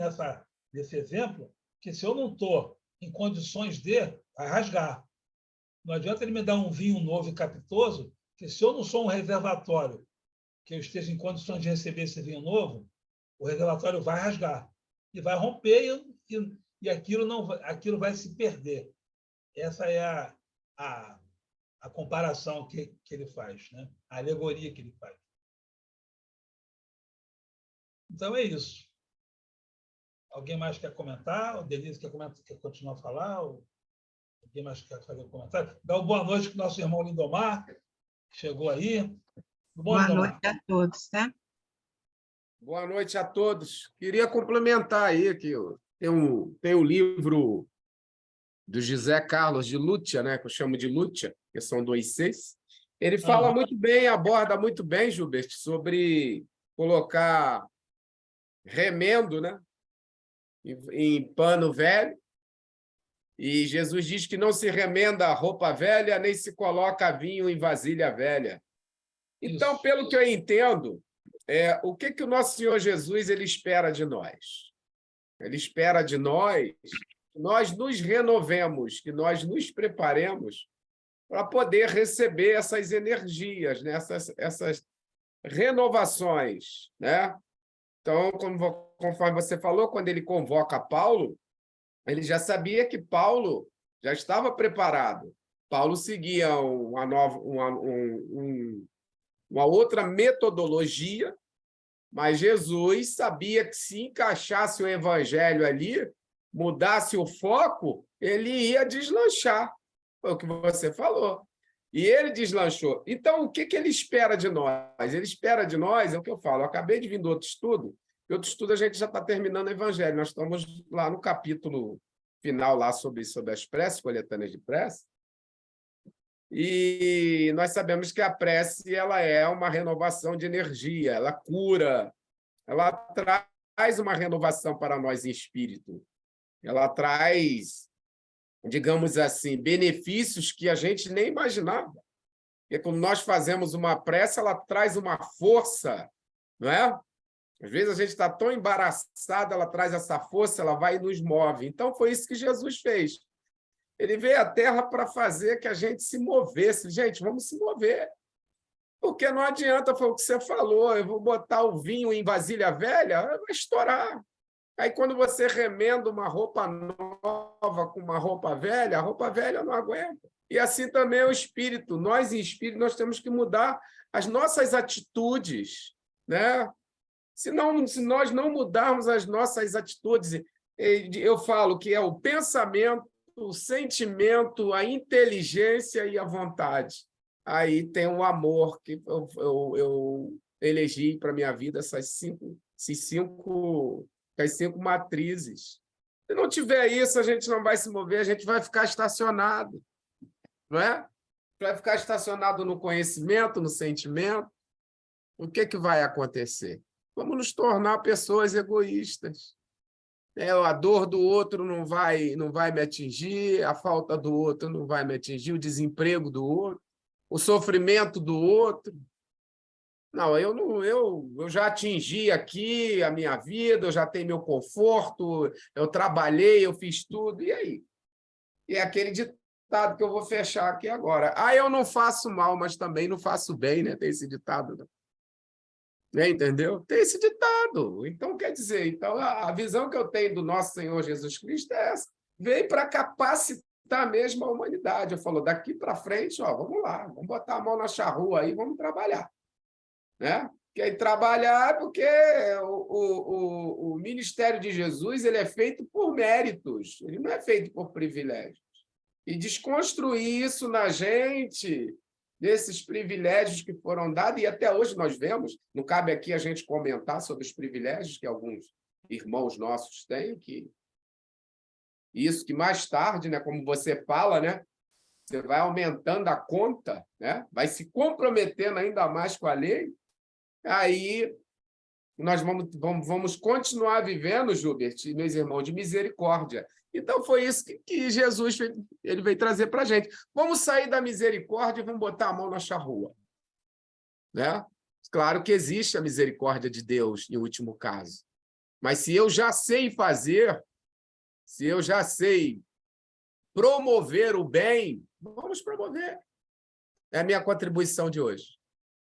nesse exemplo, que se eu não estou em condições vai rasgar. Não adianta ele me dar um vinho novo e capitoso, que se eu não sou um reservatório, que eu esteja em condições de receber esse vinho novo, o reservatório vai rasgar e vai romper e aquilo vai se perder. Essa é a comparação que ele faz, né? A alegoria que ele faz. Então, é isso. Alguém mais quer comentar? O Denise quer continuar a falar? Alguém mais quer fazer um comentário? Dá uma boa noite para o nosso irmão Lindomar, que chegou aí. Tudo bom, Boa Lindomar? noite a todos, tá? Boa noite a todos. Queria complementar aí que tem um livro do José Carlos de Lúcia, né, que eu chamo de Lúcia, que são 2 Cs. Ele fala muito bem, aborda muito bem, Gilbert, sobre colocar remendo, né, em pano velho. E Jesus diz que não se remenda roupa velha, nem se coloca vinho em vasilha velha. Então, Isso. pelo que eu entendo, o que o nosso Senhor Jesus ele espera de nós? Ele espera de nós que nós nos renovemos, que nós nos preparemos para poder receber essas energias, né? essas renovações, né? Então, conforme você falou, quando ele convoca Paulo, ele já sabia que Paulo já estava preparado. Paulo seguia uma outra metodologia, mas Jesus sabia que se encaixasse o evangelho ali, mudasse o foco, ele ia deslanchar. Foi o que você falou. E ele deslanchou. Então, o que ele espera de nós? Ele espera de nós, é o que eu falo, eu acabei de vir do outro estudo, a gente já está terminando o evangelho, nós estamos lá no capítulo final lá sobre as preces, coletâneas de prece, e nós sabemos que a prece ela é uma renovação de energia, ela cura, ela traz uma renovação para nós em espírito. Ela traz, digamos assim, benefícios que a gente nem imaginava. Porque quando nós fazemos uma prece, ela traz uma força, não é? Às vezes a gente está tão embaraçado, ela traz essa força, ela vai e nos move. Então foi isso que Jesus fez. Ele veio à Terra para fazer que a gente se movesse. Gente, vamos se mover. Porque não adianta, foi o que você falou, eu vou botar o vinho em vasilha velha, vai estourar. Aí, quando você remenda uma roupa nova com uma roupa velha, a roupa velha não aguenta. E assim também é o espírito. Nós, em espírito, nós temos que mudar as nossas atitudes, né? Se nós não mudarmos as nossas atitudes, eu falo que é o pensamento, o sentimento, a inteligência e a vontade. Aí tem o amor, que eu elegi para a minha vida essas cinco matrizes. Se não tiver isso, a gente não vai se mover, a gente vai ficar estacionado, não é? vai ficar estacionado no conhecimento, no sentimento, o que vai acontecer? Vamos nos tornar pessoas egoístas. A dor do outro não vai me atingir, a falta do outro não vai me atingir, o desemprego do outro, o sofrimento do outro. Não, eu já atingi aqui a minha vida, eu já tenho meu conforto, eu trabalhei, eu fiz tudo, e aí? E é aquele ditado que eu vou fechar aqui agora. Eu não faço mal, mas também não faço bem, né? Tem esse ditado, né? Entendeu? Tem esse ditado. Então, quer dizer, então, a visão que eu tenho do nosso Senhor Jesus Cristo é essa. Veio para capacitar mesmo a humanidade. Eu falo, daqui para frente, vamos lá, vamos botar a mão na charrua aí, vamos trabalhar. Né? Porque trabalhar, porque o ministério de Jesus ele é feito por méritos, ele não é feito por privilégios. E desconstruir isso na gente, desses privilégios que foram dados, e até hoje nós vemos, não cabe aqui a gente comentar sobre os privilégios que alguns irmãos nossos têm, que isso que mais tarde, né, como você fala, né, você vai aumentando a conta, né, vai se comprometendo ainda mais com a lei, aí nós vamos continuar vivendo, Gilbert e meus irmãos, de misericórdia. Então, foi isso que Jesus ele veio trazer para a gente. Vamos sair da misericórdia e vamos botar a mão na charrua. Né? Claro que existe a misericórdia de Deus, em último caso. Mas se eu já sei fazer, se eu já sei promover o bem, vamos promover. É a minha contribuição de hoje.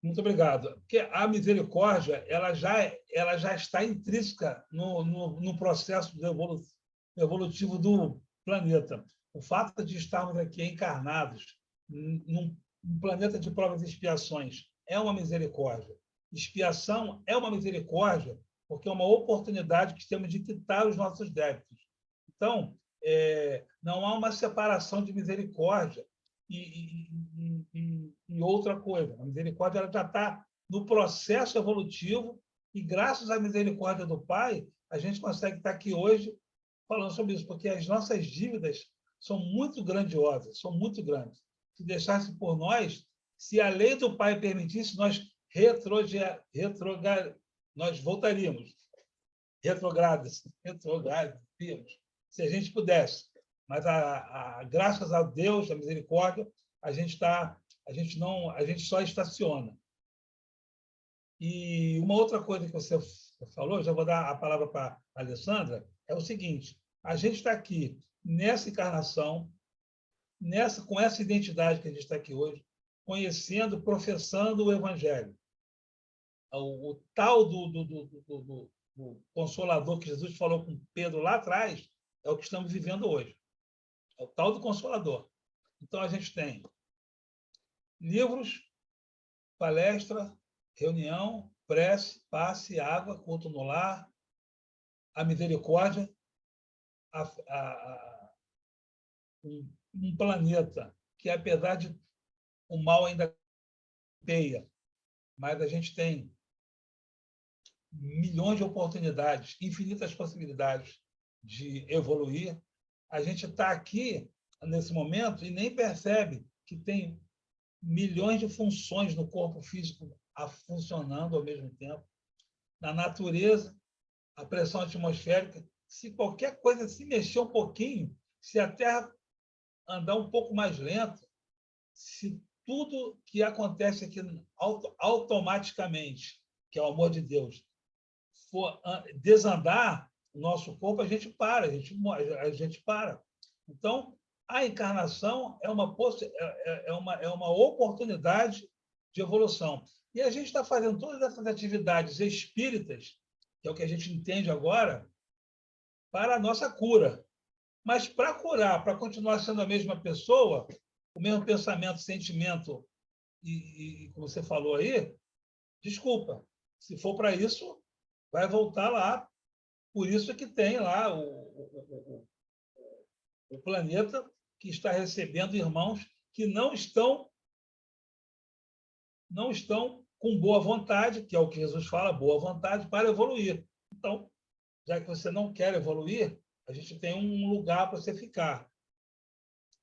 Muito obrigado. Porque a misericórdia ela já está intrínseca no processo evolutivo do planeta. O fato de estarmos aqui encarnados num planeta de provas e expiações é uma misericórdia. Expiação é uma misericórdia porque é uma oportunidade que temos de quitar os nossos débitos. Então, não há uma separação de misericórdia e outra coisa. A misericórdia ela já está no processo evolutivo e, graças à misericórdia do Pai, a gente consegue estar aqui hoje falando sobre isso, porque as nossas dívidas são muito grandiosas, são muito grandes. Se deixasse por nós, se a lei do Pai permitisse, nós voltaríamos. Retrogrados, se a gente pudesse. Mas graças a Deus, a misericórdia, a gente só estaciona. E uma outra coisa que você falou, já vou dar a palavra para a Alessandra, é o seguinte: a gente está aqui nessa encarnação, com essa identidade que a gente está aqui hoje, conhecendo, professando o Evangelho. O tal do Consolador que Jesus falou com Pedro lá atrás é o que estamos vivendo hoje. É o tal do Consolador. Então, a gente tem livros, palestra, reunião, prece, passe, água, culto no lar, a misericórdia, um planeta que, apesar de o mal ainda peia, mas a gente tem milhões de oportunidades, infinitas possibilidades de evoluir. A gente está aqui, nesse momento, e nem percebe que tem milhões de funções no corpo físico funcionando ao mesmo tempo. Na natureza, a pressão atmosférica, se qualquer coisa se mexer um pouquinho, se a Terra andar um pouco mais lento, se tudo que acontece aqui automaticamente, que é o amor de Deus, for desandar o nosso corpo, a gente para, a gente para. Então, a encarnação é uma oportunidade de evolução. E a gente está fazendo todas essas atividades espíritas, que é o que a gente entende agora, para a nossa cura. Mas para curar, para continuar sendo a mesma pessoa, o mesmo pensamento, sentimento, e como você falou aí, desculpa, se for para isso, vai voltar lá. Por isso é que tem lá o planeta que está recebendo irmãos que não estão com boa vontade, que é o que Jesus fala, boa vontade, para evoluir. Então, já que você não quer evoluir, a gente tem um lugar para você ficar,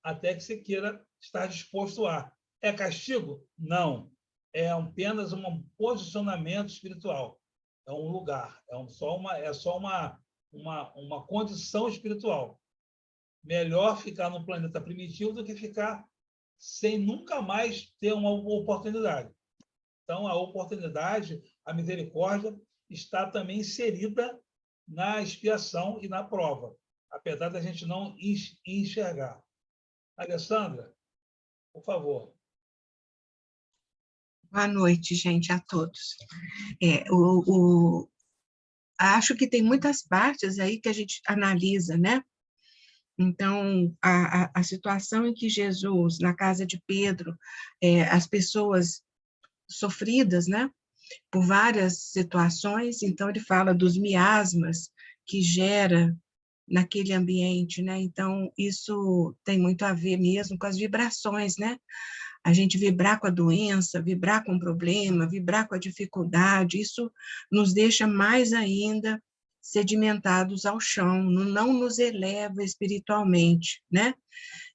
até que você queira estar disposto a. É castigo? Não. É apenas um posicionamento espiritual. É um lugar, é só uma condição espiritual. Melhor ficar no planeta primitivo do que ficar sem nunca mais ter uma oportunidade. Então, a oportunidade, a misericórdia, está também inserida na expiação e na prova, apesar da gente não enxergar. Alessandra, por favor. Boa noite, gente, a todos. Acho que tem muitas partes aí que a gente analisa, né? Então, a situação em que Jesus, na casa de Pedro, as pessoas sofridas, né? Por várias situações, então ele fala dos miasmas que gera naquele ambiente, né? Então, isso tem muito a ver mesmo com as vibrações, né? A gente vibrar com a doença, vibrar com o problema, vibrar com a dificuldade, isso nos deixa mais ainda sedimentados ao chão, não nos eleva espiritualmente, né?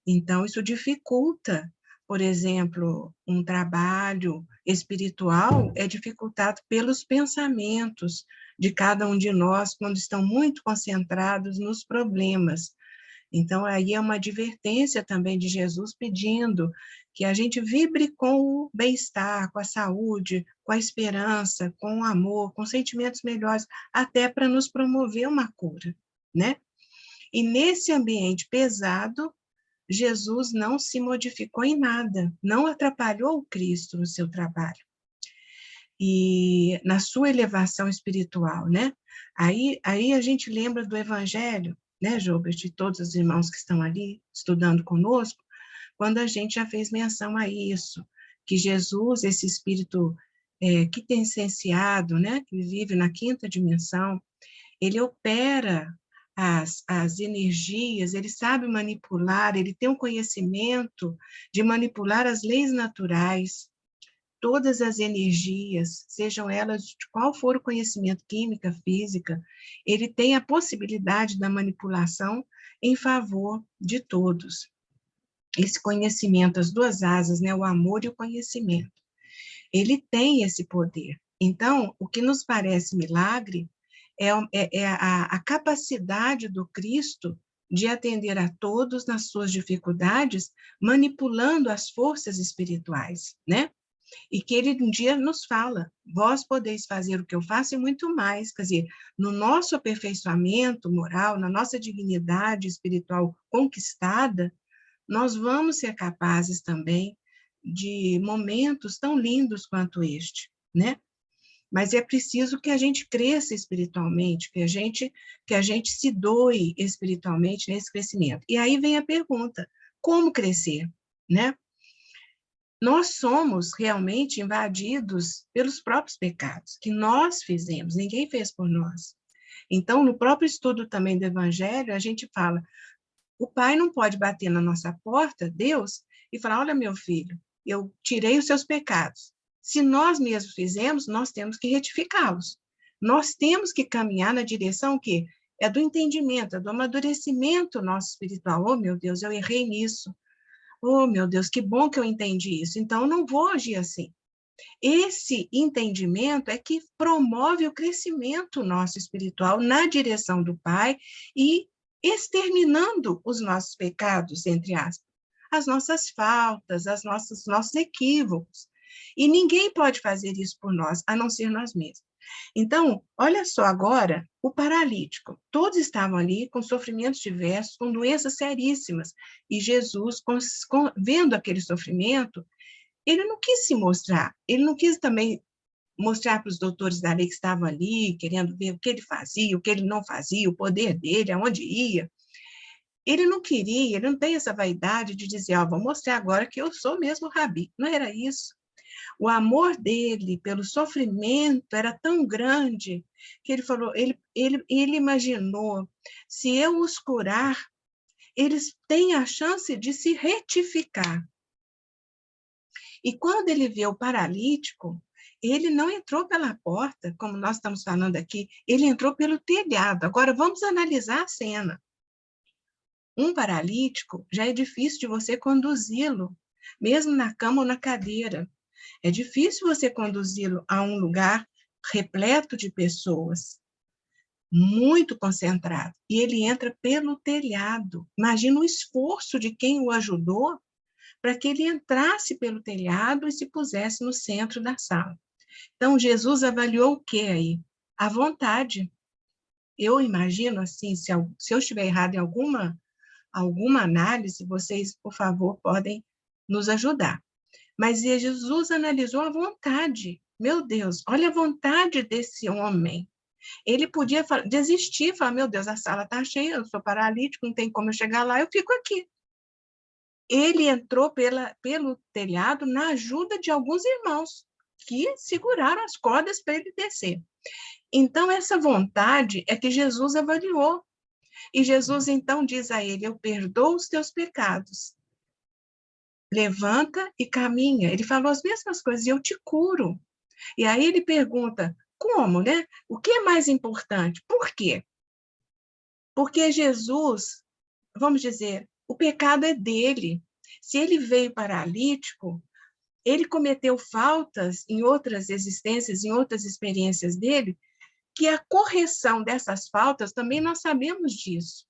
Então, isso dificulta, por exemplo, um trabalho espiritual é dificultado pelos pensamentos de cada um de nós quando estão muito concentrados nos problemas. Então, aí é uma advertência também de Jesus pedindo que a gente vibre com o bem-estar, com a saúde, com a esperança, com o amor, com sentimentos melhores, até para nos promover uma cura, né? E nesse ambiente pesado, Jesus não se modificou em nada, não atrapalhou o Cristo no seu trabalho. E na sua elevação espiritual, né? Aí a gente lembra do Evangelho, né, Jobert, de todos os irmãos que estão ali estudando conosco, quando a gente já fez menção a isso, que Jesus, esse espírito que tem essenciado, né, que vive na quinta dimensão, ele opera as energias, ele sabe manipular, ele tem um conhecimento de manipular as leis naturais, todas as energias, sejam elas de qual for o conhecimento, química, física, ele tem a possibilidade da manipulação em favor de todos. Esse conhecimento, as duas asas, né, o amor e o conhecimento, ele tem esse poder. Então, o que nos parece milagre é a capacidade do Cristo de atender a todos nas suas dificuldades, manipulando as forças espirituais, né? E que ele um dia nos fala, vós podeis fazer o que eu faço e muito mais, quer dizer, no nosso aperfeiçoamento moral, na nossa dignidade espiritual conquistada, nós vamos ser capazes também de momentos tão lindos quanto este, né? Mas é preciso que a gente cresça espiritualmente, que a gente se doe espiritualmente nesse crescimento. E aí vem a pergunta, como crescer, né? Nós somos realmente invadidos pelos próprios pecados, que nós fizemos, ninguém fez por nós. Então, no próprio estudo também do Evangelho, a gente fala, o pai não pode bater na nossa porta, Deus, e falar, olha, meu filho, eu tirei os seus pecados. Se nós mesmos fizemos, nós temos que retificá-los. Nós temos que caminhar na direção que é do entendimento, é do amadurecimento nosso espiritual. Oh, meu Deus, eu errei nisso. Oh, meu Deus, que bom que eu entendi isso. Então, eu não vou agir assim. Esse entendimento é que promove o crescimento nosso espiritual na direção do Pai e exterminando os nossos pecados, entre aspas, as nossas faltas, nossos equívocos. E ninguém pode fazer isso por nós, a não ser nós mesmos. Então, olha só agora, o paralítico. Todos estavam ali com sofrimentos diversos, com doenças seríssimas. E Jesus, vendo aquele sofrimento, ele não quis se mostrar, ele não quis também mostrar para os doutores da lei que estavam ali, querendo ver o que ele fazia, o que ele não fazia, o poder dele, aonde ia. Ele não queria, ele não tem essa vaidade de dizer, vou mostrar agora que eu sou mesmo Rabi. Não era isso. O amor dele pelo sofrimento era tão grande que ele falou, ele imaginou, se eu os curar, eles têm a chance de se retificar. E quando ele vê o paralítico, ele não entrou pela porta, como nós estamos falando aqui, ele entrou pelo telhado. Agora, vamos analisar a cena. Um paralítico, já é difícil de você conduzi-lo mesmo na cama ou na cadeira. É difícil você conduzi-lo a um lugar repleto de pessoas, muito concentrado. E ele entra pelo telhado. Imagina o esforço de quem o ajudou para que ele entrasse pelo telhado e se pusesse no centro da sala. Então, Jesus avaliou o que aí? A vontade. Eu imagino, assim, se eu estiver errado em alguma análise, vocês, por favor, podem nos ajudar. Mas Jesus analisou a vontade. Meu Deus, olha a vontade desse homem. Ele podia desistir, falar, meu Deus, a sala está cheia, eu sou paralítico, não tem como eu chegar lá, eu fico aqui. Ele entrou pelo telhado na ajuda de alguns irmãos que seguraram as cordas para ele descer. Então, essa vontade é que Jesus avaliou. E Jesus, então, diz a ele, eu perdoo os teus pecados. Levanta e caminha. Ele falou as mesmas coisas, e eu te curo. E aí ele pergunta, como, né? O que é mais importante? Por quê? Porque Jesus, vamos dizer, o pecado é dele. Se ele veio paralítico, ele cometeu faltas em outras existências, em outras experiências dele, que a correção dessas faltas, também nós sabemos disso.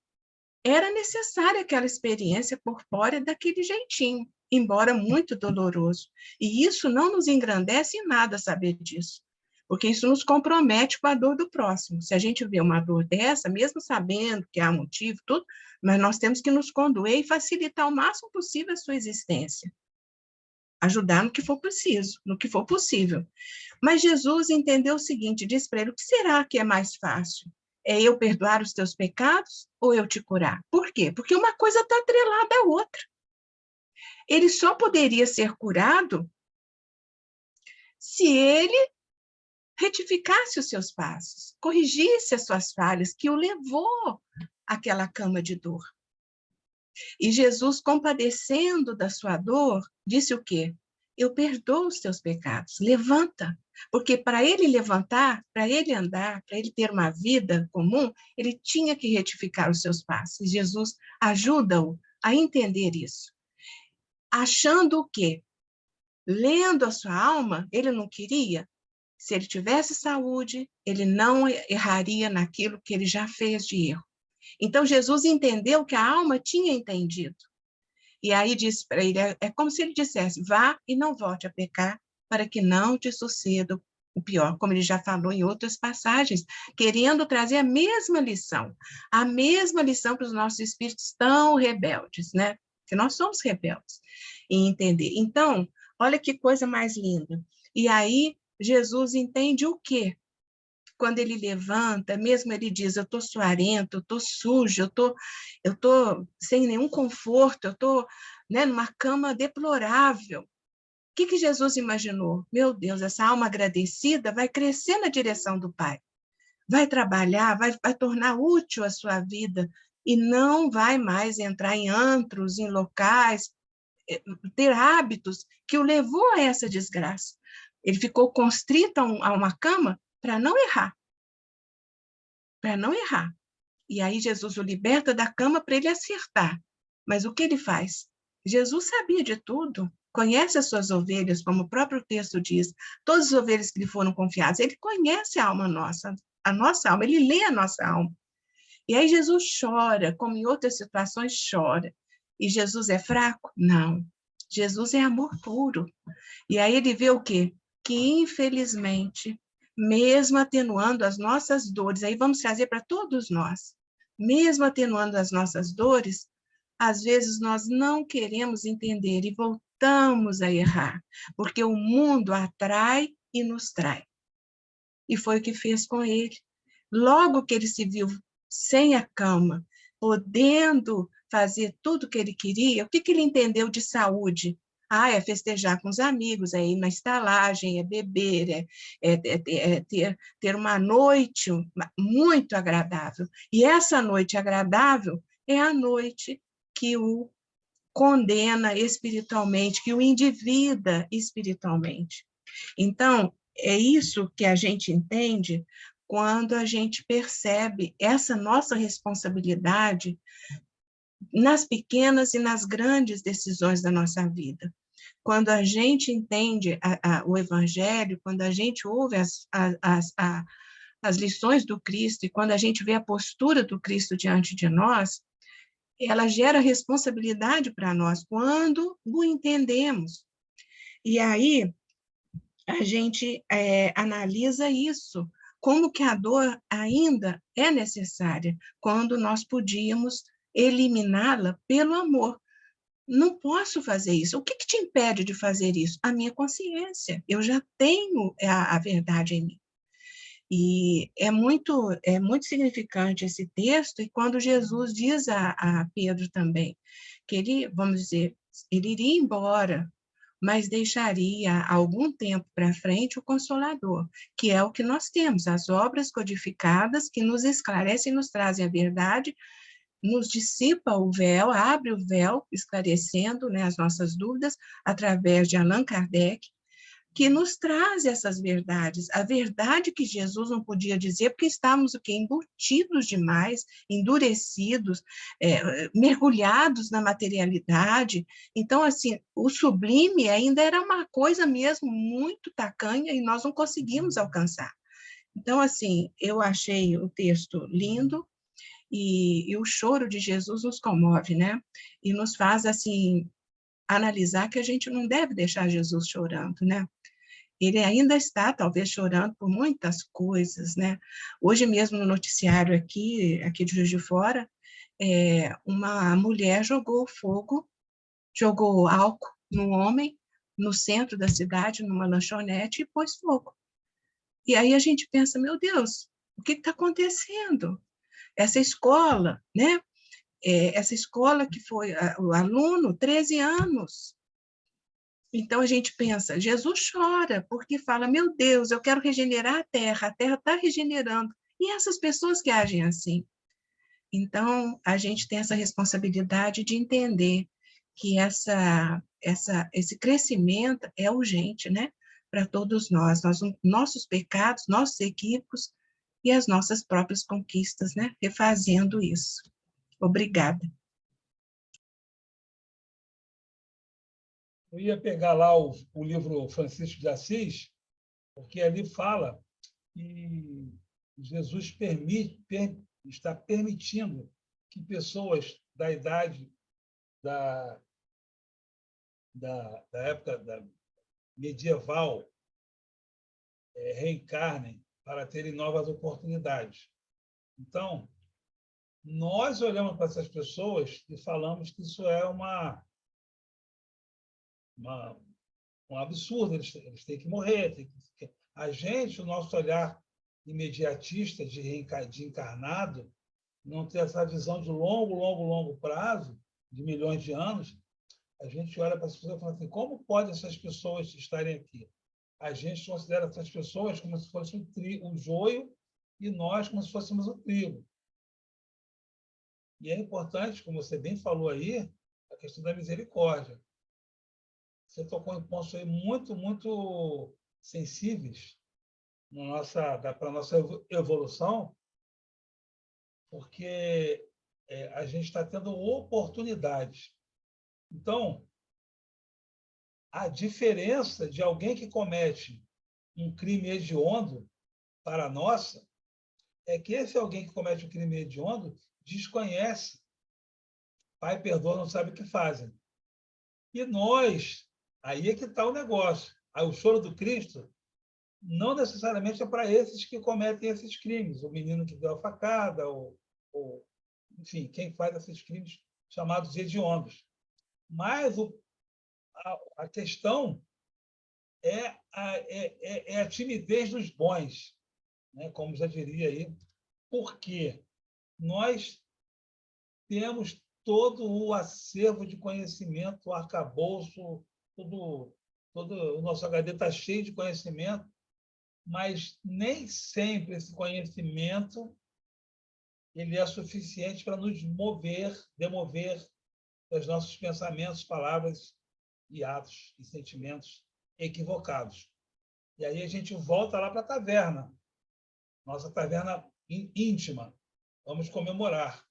Era necessária aquela experiência corpórea daquele jeitinho, embora muito doloroso. E isso não nos engrandece em nada saber disso, porque isso nos compromete com a dor do próximo. Se a gente vê uma dor dessa, mesmo sabendo que há motivo, tudo, mas nós temos que nos condoer e facilitar o máximo possível a sua existência. Ajudar no que for preciso, no que for possível. Mas Jesus entendeu o seguinte, diz para ele, o que será que é mais fácil? É eu perdoar os teus pecados ou eu te curar? Por quê? Porque uma coisa está atrelada à outra. Ele só poderia ser curado se ele retificasse os seus passos, corrigisse as suas falhas, que o levou àquela cama de dor. E Jesus, compadecendo da sua dor, disse o quê? Eu perdoo os teus pecados, levanta. Porque para ele levantar, para ele andar, para ele ter uma vida comum, ele tinha que retificar os seus passos. E Jesus ajuda-o a entender isso. Achando o quê? Lendo a sua alma, ele não queria. Se ele tivesse saúde, ele não erraria naquilo que ele já fez de erro. Então, Jesus entendeu que a alma tinha entendido. E aí disse para ele, é como se ele dissesse, vá e não volte a pecar, para que não te suceda o pior, como ele já falou em outras passagens, querendo trazer a mesma lição para os nossos espíritos tão rebeldes, né? Que nós somos rebeldes, em entender. Então, olha que coisa mais linda. E aí, Jesus entende o quê? Quando ele levanta, mesmo ele diz, eu estou suarento, eu estou sujo, eu tô sem nenhum conforto, eu estou, né, numa cama deplorável. O que Jesus imaginou? Meu Deus, essa alma agradecida vai crescer na direção do Pai, vai trabalhar, vai tornar útil a sua vida e não vai mais entrar em antros, em locais, ter hábitos que o levou a essa desgraça. Ele ficou constrito a uma cama para não errar. Para não errar. E aí Jesus o liberta da cama para ele acertar. Mas o que ele faz? Jesus sabia de tudo, conhece as suas ovelhas, como o próprio texto diz, todas as ovelhas que lhe foram confiadas. Ele conhece a alma nossa, a nossa alma, ele lê a nossa alma. E aí Jesus chora, como em outras situações chora. E Jesus é fraco? Não. Jesus é amor puro. E aí ele vê o quê? Que, infelizmente, mesmo atenuando as nossas dores, aí vamos trazer para todos nós, mesmo atenuando as nossas dores, às vezes nós não queremos entender e voltamos a errar, porque o mundo atrai e nos trai. E foi o que fez com ele. Logo que ele se viu sem a cama, podendo fazer tudo o que ele queria, o que ele entendeu de saúde? É festejar com os amigos, é ir na estalagem, é beber, ter uma noite muito agradável. E essa noite agradável é a noite que o condena espiritualmente, que o endivida espiritualmente. Então, é isso que a gente entende quando a gente percebe essa nossa responsabilidade nas pequenas e nas grandes decisões da nossa vida. Quando a gente entende o Evangelho, quando a gente ouve as lições do Cristo, e quando a gente vê a postura do Cristo diante de nós, ela gera responsabilidade para nós, quando o entendemos. E aí, a gente analisa isso, como que a dor ainda é necessária, quando nós podíamos eliminá-la pelo amor. Não posso fazer isso. O que te impede de fazer isso? A minha consciência. Eu já tenho a verdade em mim. E é muito significante esse texto, e quando Jesus diz a Pedro também, que ele, vamos dizer, ele iria embora, mas deixaria algum tempo para frente o Consolador, que é o que nós temos, as obras codificadas que nos esclarecem, nos trazem a verdade, nos dissipa o véu, abre o véu, esclarecendo, né, as nossas dúvidas, através de Allan Kardec, que nos traz essas verdades. A verdade que Jesus não podia dizer, porque estávamos o quê? Embutidos demais, endurecidos, mergulhados na materialidade. Então, assim, o sublime ainda era uma coisa mesmo muito tacanha e nós não conseguimos alcançar. Então, assim, eu achei o texto lindo, e o choro de Jesus nos comove, né? E nos faz, assim, analisar que a gente não deve deixar Jesus chorando, né? Ele ainda está, talvez, chorando por muitas coisas, né? Hoje mesmo, no noticiário aqui de Juiz de Fora, uma mulher jogou fogo, jogou álcool num homem, no centro da cidade, numa lanchonete, e pôs fogo. E aí a gente pensa, meu Deus, o que está acontecendo? Essa escola, né? Essa escola que foi o aluno, 13 anos. Então a gente pensa, Jesus chora, porque fala, meu Deus, eu quero regenerar a terra está regenerando. E essas pessoas que agem assim? Então, a gente tem essa responsabilidade de entender que esse crescimento é urgente, né? Para todos nós, nossos pecados, nossos equívocos e as nossas próprias conquistas, né? Refazendo isso. Obrigada. Eu ia pegar lá o livro Francisco de Assis, porque ali fala que Jesus está permitindo que pessoas da idade da época medieval reencarnem para terem novas oportunidades. Então, nós olhamos para essas pessoas e falamos que isso é um absurdo, eles têm que morrer. A gente, o nosso olhar imediatista de encarnado, não ter essa visão de longo prazo, de milhões de anos, a gente olha para as pessoas e fala assim, como podem essas pessoas estarem aqui? A gente considera essas pessoas como se fosse o joio e nós como se fôssemos o trigo. E é importante, como você bem falou aí, a questão da misericórdia. Você tocou em pontos aí muito sensíveis para a nossa evolução, porque a gente está tendo oportunidades. Então, a diferença de alguém que comete um crime hediondo para a nossa é que esse alguém que comete um crime hediondo desconhece. Pai, perdoa, não sabe o que fazem. E nós, aí é que está o negócio. Aí, o choro do Cristo não necessariamente é para esses que cometem esses crimes, o menino que deu a facada, enfim, quem faz esses crimes chamados hediondos. Mas a questão é a timidez dos bons, né? Como já diria aí, porque nós temos todo o acervo de conhecimento, o arcabouço, todo o nosso HD está cheio de conhecimento, mas nem sempre esse conhecimento ele é suficiente para nos demover dos nossos pensamentos, palavras e atos e sentimentos equivocados. E aí a gente volta lá para a taverna, nossa taverna íntima. Vamos comemorar.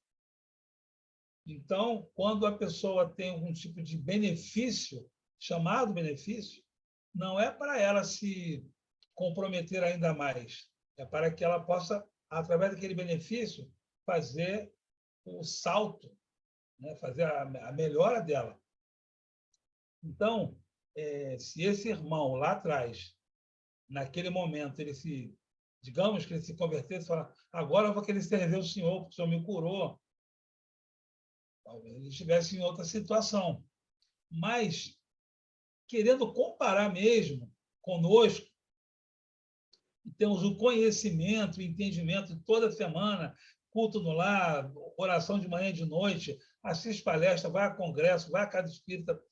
Então, quando a pessoa tem algum tipo de benefício chamado benefício, não é para ela se comprometer ainda mais, é para que ela possa, através daquele benefício, fazer o salto, né? Fazer a melhora dela. Então, se esse irmão lá atrás, naquele momento, digamos que ele se convertesse e falar, agora eu vou querer servir o Senhor, porque o Senhor me curou, talvez ele estivesse em outra situação. Mas, querendo comparar mesmo conosco, temos o conhecimento, o entendimento toda semana, culto no lar, oração de manhã e de noite, assiste palestra, vai a congresso, vai a casa espírita,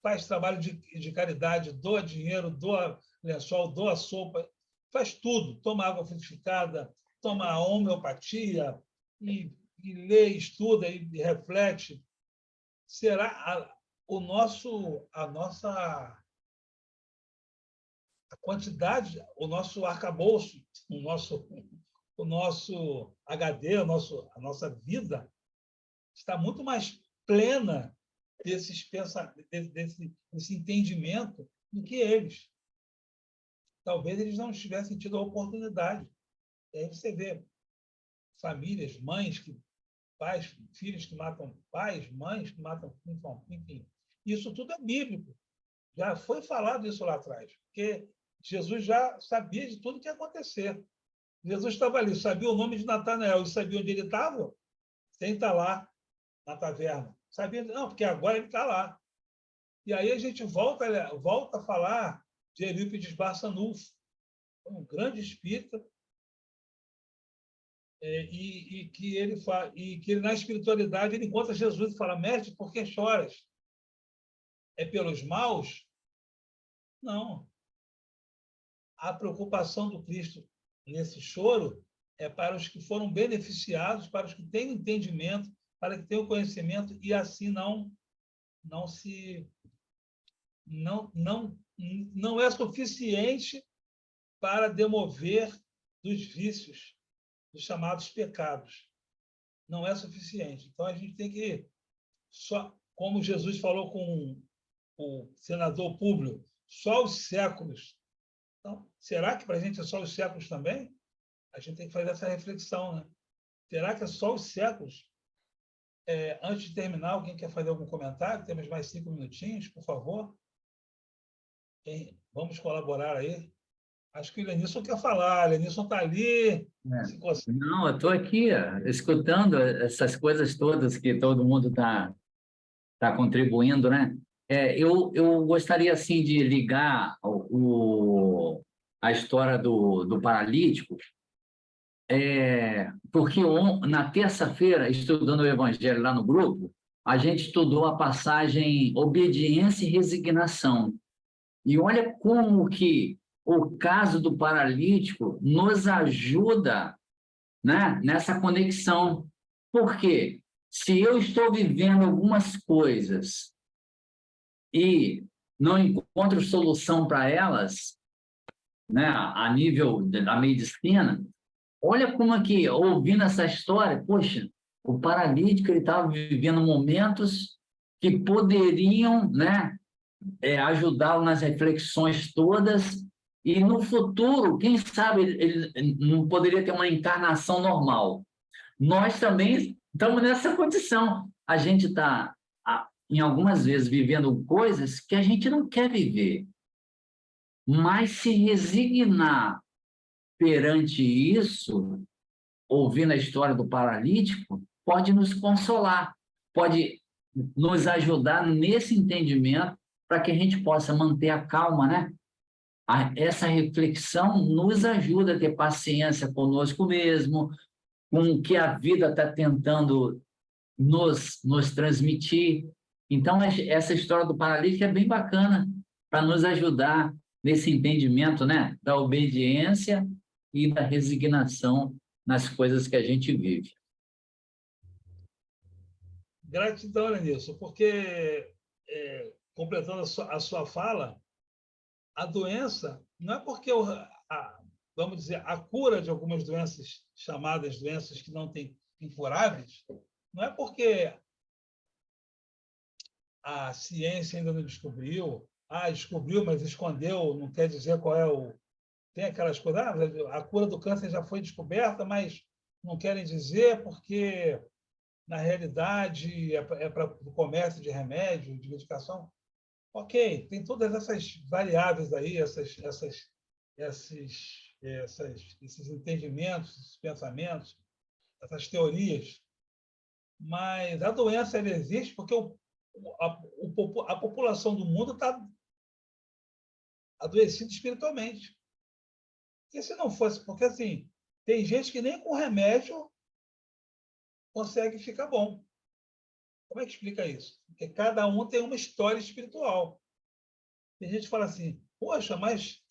faz trabalho de caridade, doa dinheiro, doa lençol, doa sopa, faz tudo, toma água frutificada, toma homeopatia, e lê, estuda e reflete. Será a nossa quantidade, o nosso arcabouço, o nosso HD, a nossa vida está muito mais plena desse entendimento do que eles. Talvez eles não tivessem tido a oportunidade. E aí você vê famílias, pais, filhos que matam pais, mães que matam, enfim. Isso tudo é bíblico. Já foi falado isso lá atrás, porque Jesus já sabia de tudo que ia acontecer. Jesus estava ali, sabia o nome de Natanael, e sabia onde ele estava, sem estar lá na taverna. Sabia, não, porque agora ele está lá. E aí a gente volta a falar de Eurípides Barçanufo, um grande espírita, e que ele, na espiritualidade, ele encontra Jesus e fala, mestre, por que choras? É pelos maus? Não. A preocupação do Cristo nesse choro é para os que foram beneficiados, para os que têm entendimento, para que tenham conhecimento e assim não é suficiente para demover dos vícios, dos chamados pecados. Não é suficiente. Então a gente tem que como Jesus falou com o senador Públio, só os séculos. Então, será que para a gente é só os séculos também? A gente tem que fazer essa reflexão, né? Será que é só os séculos? Antes de terminar, alguém quer fazer algum comentário? Temos mais 5 minutinhos, por favor. Vamos colaborar aí. Acho que o Lenilson quer falar. O Lenilson está ali. Não, eu estou aqui escutando essas coisas todas que todo mundo está contribuindo, né? Eu gostaria, assim, de ligar a história do paralítico, porque na terça-feira, estudando o Evangelho lá no grupo, a gente estudou a passagem obediência e resignação. E olha como que o caso do paralítico nos ajuda, né, nessa conexão. Por quê? Se eu estou vivendo algumas coisas e não encontro solução para elas, né, a nível da medicina, olha como aqui, ouvindo essa história, poxa, o paralítico ele estava vivendo momentos que poderiam, né, ajudá-lo nas reflexões todas, e no futuro, quem sabe, ele não poderia ter uma encarnação normal. Nós também estamos nessa condição. A gente está, em algumas vezes, vivendo coisas que a gente não quer viver. Mas se resignar perante isso, ouvindo a história do paralítico, pode nos consolar, pode nos ajudar nesse entendimento para que a gente possa manter a calma, né? Essa reflexão nos ajuda a ter paciência conosco mesmo, com o que a vida está tentando nos transmitir. Então, essa história do paralítico é bem bacana para nos ajudar nesse entendimento, né, da obediência e da resignação nas coisas que a gente vive. Gratidão, Lenilson, porque, completando a sua fala, a doença não é porque, vamos dizer, a cura de algumas doenças, chamadas doenças que não têm incuráveis, não é porque a ciência ainda não descobriu, descobriu, mas escondeu, não quer dizer qual é o... Tem aquelas coisas, a cura do câncer já foi descoberta, mas não querem dizer porque, na realidade, é para o comércio de remédio, de medicação. Ok, tem todas essas variáveis aí, esses entendimentos, esses pensamentos, essas teorias, mas a doença ela existe porque a população do mundo está adoecida espiritualmente. E se não fosse, porque assim, tem gente que nem com remédio consegue ficar bom. Como é que explica isso? Porque cada um tem uma história espiritual. Tem gente que fala assim, poxa, mas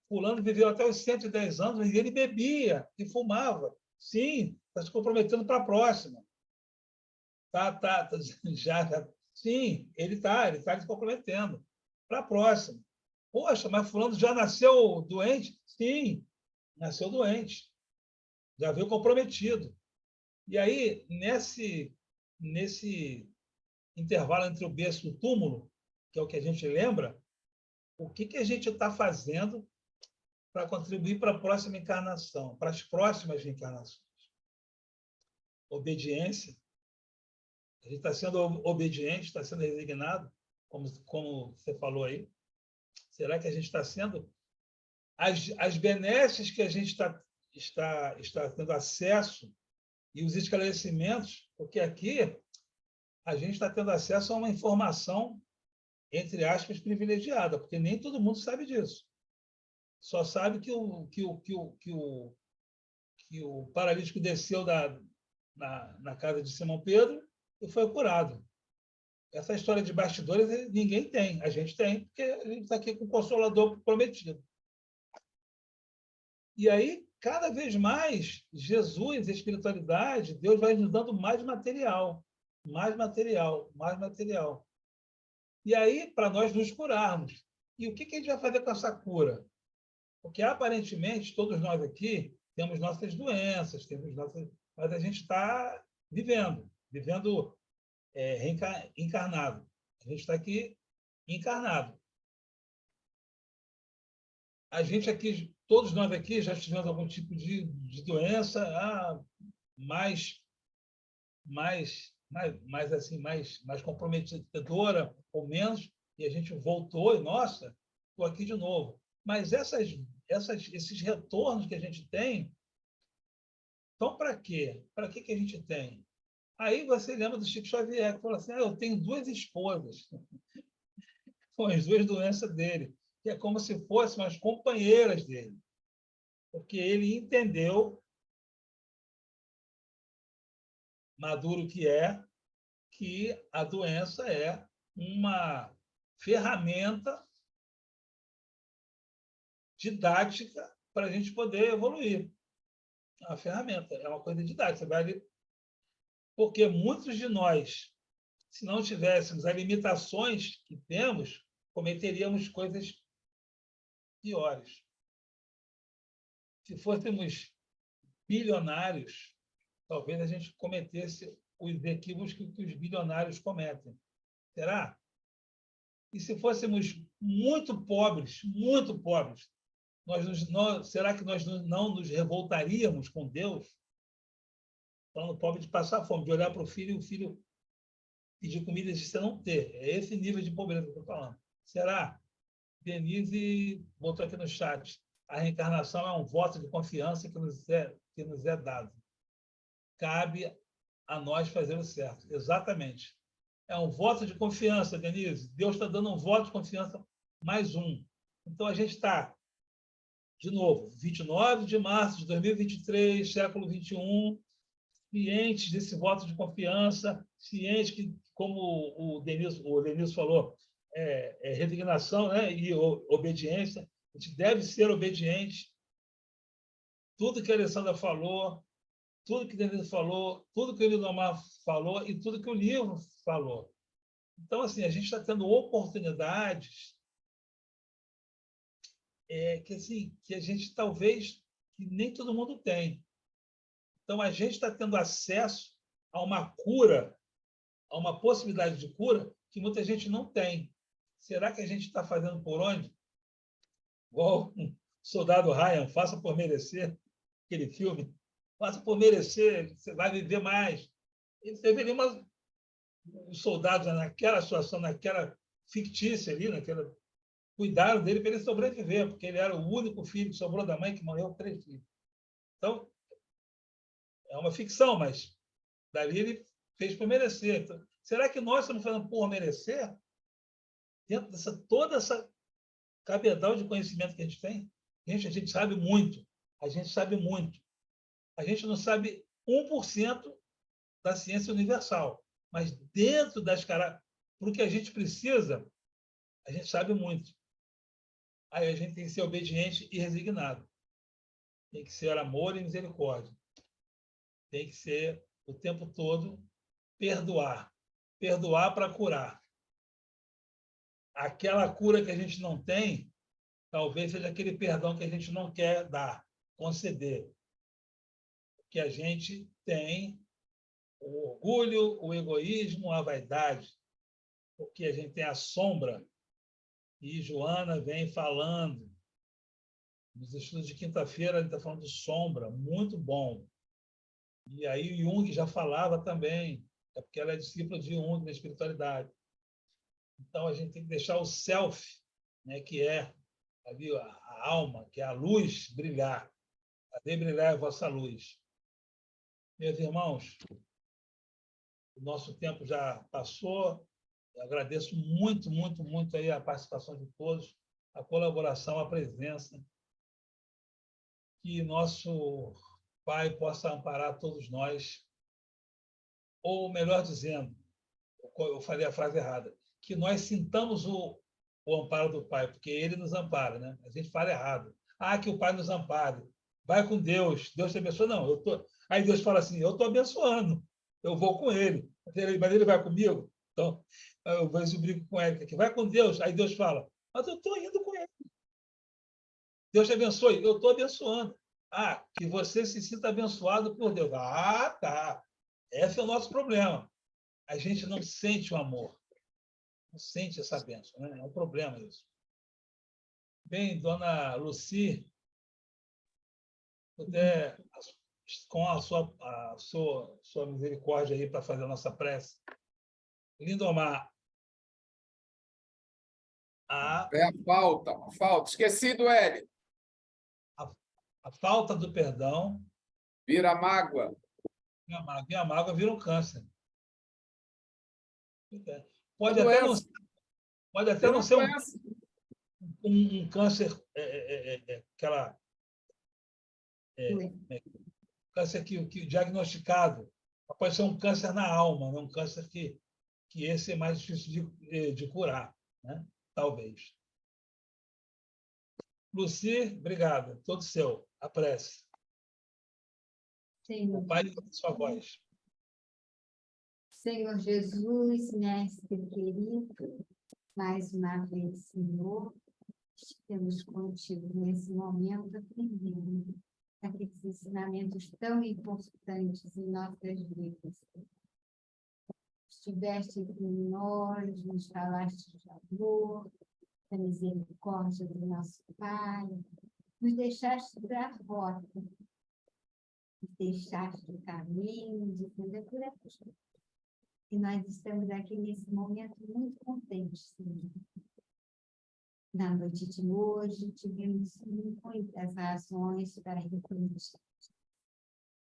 fulano viveu até os 110 anos e ele bebia e fumava. Sim, está se comprometendo para a próxima. Já. Sim, ele está se comprometendo para a próxima. Poxa, mas fulano já nasceu doente? Sim, nasceu doente. Já veio comprometido. E aí, nesse intervalo entre o berço e o túmulo, que é o que a gente lembra, o que a gente está fazendo para contribuir para a próxima encarnação, para as próximas encarnações? Obediência. A gente está sendo obediente, está sendo resignado, como você falou aí. Será que a gente está sendo? As benesses que a gente está tendo acesso e os esclarecimentos, porque aqui a gente está tendo acesso a uma informação, entre aspas, privilegiada, porque nem todo mundo sabe disso. Só sabe que o paralítico desceu na casa de Simão Pedro e foi curado. Essa história de bastidores ninguém tem. A gente tem, porque a gente está aqui com o Consolador prometido. E aí, cada vez mais, Jesus, a espiritualidade, Deus vai nos dando mais material, mais material, mais material. E aí, para nós nos curarmos. E o que a gente vai fazer com essa cura? Porque, aparentemente, todos nós aqui temos nossas doenças, mas a gente está vivendo encarnado. A gente está aqui encarnado. A gente aqui, todos nós aqui já tivemos algum tipo de doença, mais comprometedora ou menos, e a gente voltou e, nossa, estou aqui de novo. Mas esses retornos que a gente tem, então para quê? Para que a gente tem? Aí você lembra do Chico Xavier, que falou assim, eu tenho 2 esposas, com as 2 doenças dele, que é como se fossem as companheiras dele, porque ele entendeu, maduro que a doença é uma ferramenta didática para a gente poder evoluir. É uma ferramenta, é uma coisa didática. Porque muitos de nós, se não tivéssemos as limitações que temos, cometeríamos coisas piores. Se fôssemos bilionários, talvez a gente cometesse os equívocos que os bilionários cometem. Será? E se fôssemos muito pobres, será que nós não nos revoltaríamos com Deus? Falando pobre de passar fome, de olhar para o filho e o filho pedir comida e você não ter. É esse nível de pobreza que eu estou falando. Será? Denise botou aqui no chat. A reencarnação é um voto de confiança que nos é dado. Cabe a nós fazer o certo. Exatamente. É um voto de confiança, Denise. Deus está dando um voto de confiança, mais um. Então, a gente está, de novo, 29 de março de 2023, século XXI, cientes desse voto de confiança, cientes que, como o Denilson falou, resignação, né, e obediência. A gente deve ser obediente. Tudo que a Alessandra falou, tudo que o Denilson falou, tudo que o Lindomar falou e tudo que o livro falou. Então, assim, a gente está tendo oportunidades que a gente talvez que nem todo mundo tem. Então, a gente está tendo acesso a uma cura, a uma possibilidade de cura que muita gente não tem. será que a gente está fazendo por onde? Igual um Soldado Ryan, faça por merecer, aquele filme. Faça por merecer, você vai viver mais. Ele deveria os soldados naquela situação, naquela fictícia ali, naquela cuidaram dele para ele sobreviver, porque ele era o único filho que sobrou da mãe que morreu 3 filhos. Então, é uma ficção, mas dali ele fez por merecer. Então, será que nós estamos fazendo por merecer? Dentro toda essa cabedal de conhecimento que a gente tem? A gente sabe muito. A gente sabe muito. A gente não sabe 1% da ciência universal, mas dentro das para o que a gente precisa, a gente sabe muito. Aí a gente tem que ser obediente e resignado. Tem que ser amor e misericórdia. Tem que ser, o tempo todo, perdoar. Perdoar para curar. Aquela cura que a gente não tem, talvez seja aquele perdão que a gente não quer dar, conceder. Que a gente tem o orgulho, o egoísmo, a vaidade, porque a gente tem a sombra, e Joana vem falando, nos estudos de quinta-feira, ele está falando de sombra, muito bom. E aí o Jung já falava também, é porque ela é discípula de Jung na espiritualidade. Então a gente tem que deixar o self, né, que é ali a alma, que é a luz, brilhar. Fazei brilhar a vossa luz. Meus irmãos, o nosso tempo já passou. Eu agradeço muito, muito, muito aí a participação de todos, a colaboração, a presença. Que nosso Pai possa amparar todos nós, ou melhor dizendo, eu falei a frase errada, que nós sintamos o amparo do Pai, porque Ele nos ampara, né? A gente fala errado. Ah, que o Pai nos ampare. Vai com Deus, Deus te abençoa. Não, eu tô... Aí Deus fala assim, eu estou abençoando, eu vou com Ele. Mas Ele vai comigo? Então, eu vou brinco com ele aqui. Vai com Deus. Aí Deus fala, mas eu estou indo com Ele. Deus te abençoe, eu estou abençoando. Ah, que você se sinta abençoado por Deus. Ah, tá. Esse é o nosso problema. A gente não sente o amor. Não sente essa bênção, né? É um problema isso. Bem, dona Luci, puder, com a sua misericórdia aí para fazer a nossa prece. Lindomar. É a falta. Esquecido, Hélio. A falta do perdão. Vira mágoa. E a mágoa vira um câncer. Pode até não ser um câncer, câncer que diagnosticado, pode ser um câncer na alma, né? Um câncer que esse é mais difícil de curar, né? Talvez. Luci, obrigada. Todo seu. A prece. Senhor, o Pai da sua voz. Senhor Jesus, mestre querido, mais uma vez, Senhor, estamos contigo nesse momento aprendendo aqueles ensinamentos tão importantes em nossas vidas. Estiveste entre nós, nos falaste de amor, da misericórdia do nosso Pai, nos deixaste dar rota, nos deixaste o caminho de fazer por aqui. E nós estamos aqui nesse momento muito contentes, Senhor. Na noite de hoje, tivemos muitas razões para refletir.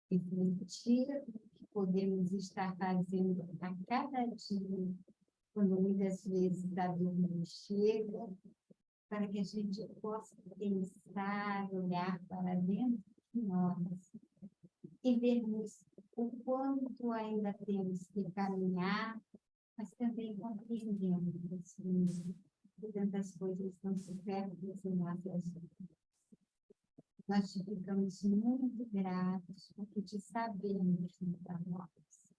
Refletir o que podemos estar fazendo a cada dia, quando muitas vezes a dúvida chega, para que a gente possa pensar, olhar para dentro de nós e vermos o quanto ainda temos que caminhar, mas também compreendendo que tantas coisas não se perdem em nossas vidas. Nós te ficamos muito gratos porque te sabemos muito amados.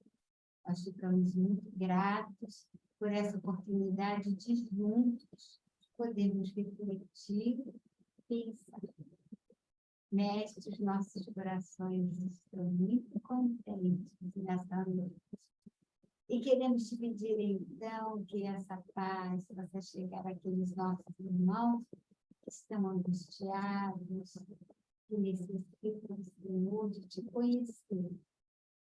Nós ficamos muito gratos por essa oportunidade de juntos podermos refletir, pensar. Mestre, os nossos corações estão muito contentes nessa noite. E queremos te pedir, então, que essa paz possa chegar àqueles nossos irmãos que estão angustiados, que necessitam, Senhor, de te conhecer.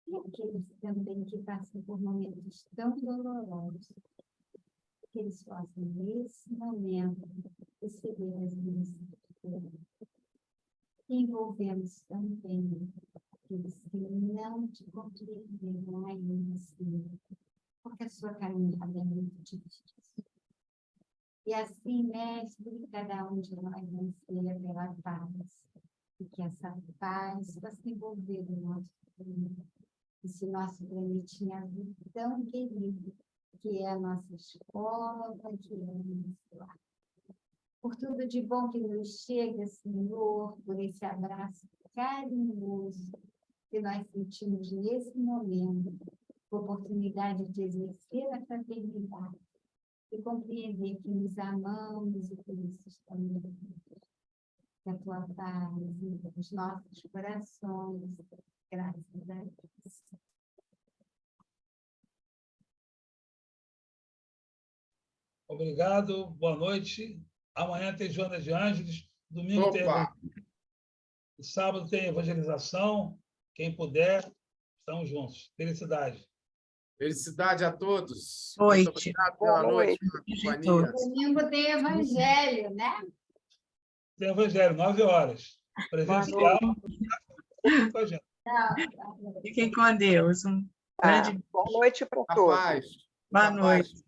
E aqueles também que passam por momentos tão dolorosos, que eles possam, nesse momento, receber as bênçãos. Envolvemos também aqueles que não te compreenderam ainda, Senhor, porque a sua caminhada é muito difícil. E assim, mestre, cada um de nós anseia pela paz, e que essa paz possa envolver o nosso planeta, esse nosso planetinha azul tão querido, que é a nossa escola, que é o nosso lar. Por tudo de bom que nos chega, Senhor, por esse abraço carinhoso que nós sentimos nesse momento, oportunidade de exercer a fraternidade e compreender que nos amamos e por isso estamos juntos. Que a tua paz e os nossos corações, graças a Deus. Obrigado, boa noite. Amanhã tem Joana de Ângeles, domingo tem Opa! sábado tem evangelização. Quem puder, estamos juntos. Felicidade. Felicidade a todos. Noite. Muito obrigado pela Boa noite, noite. pela companhia. Domingo tem evangelho, né? Tem evangelho, 9h. Presencial com a gente. Tchau. Fiquem com Deus. Um Tá. grande Boa noite para A todos. paz. boa A noite. paz.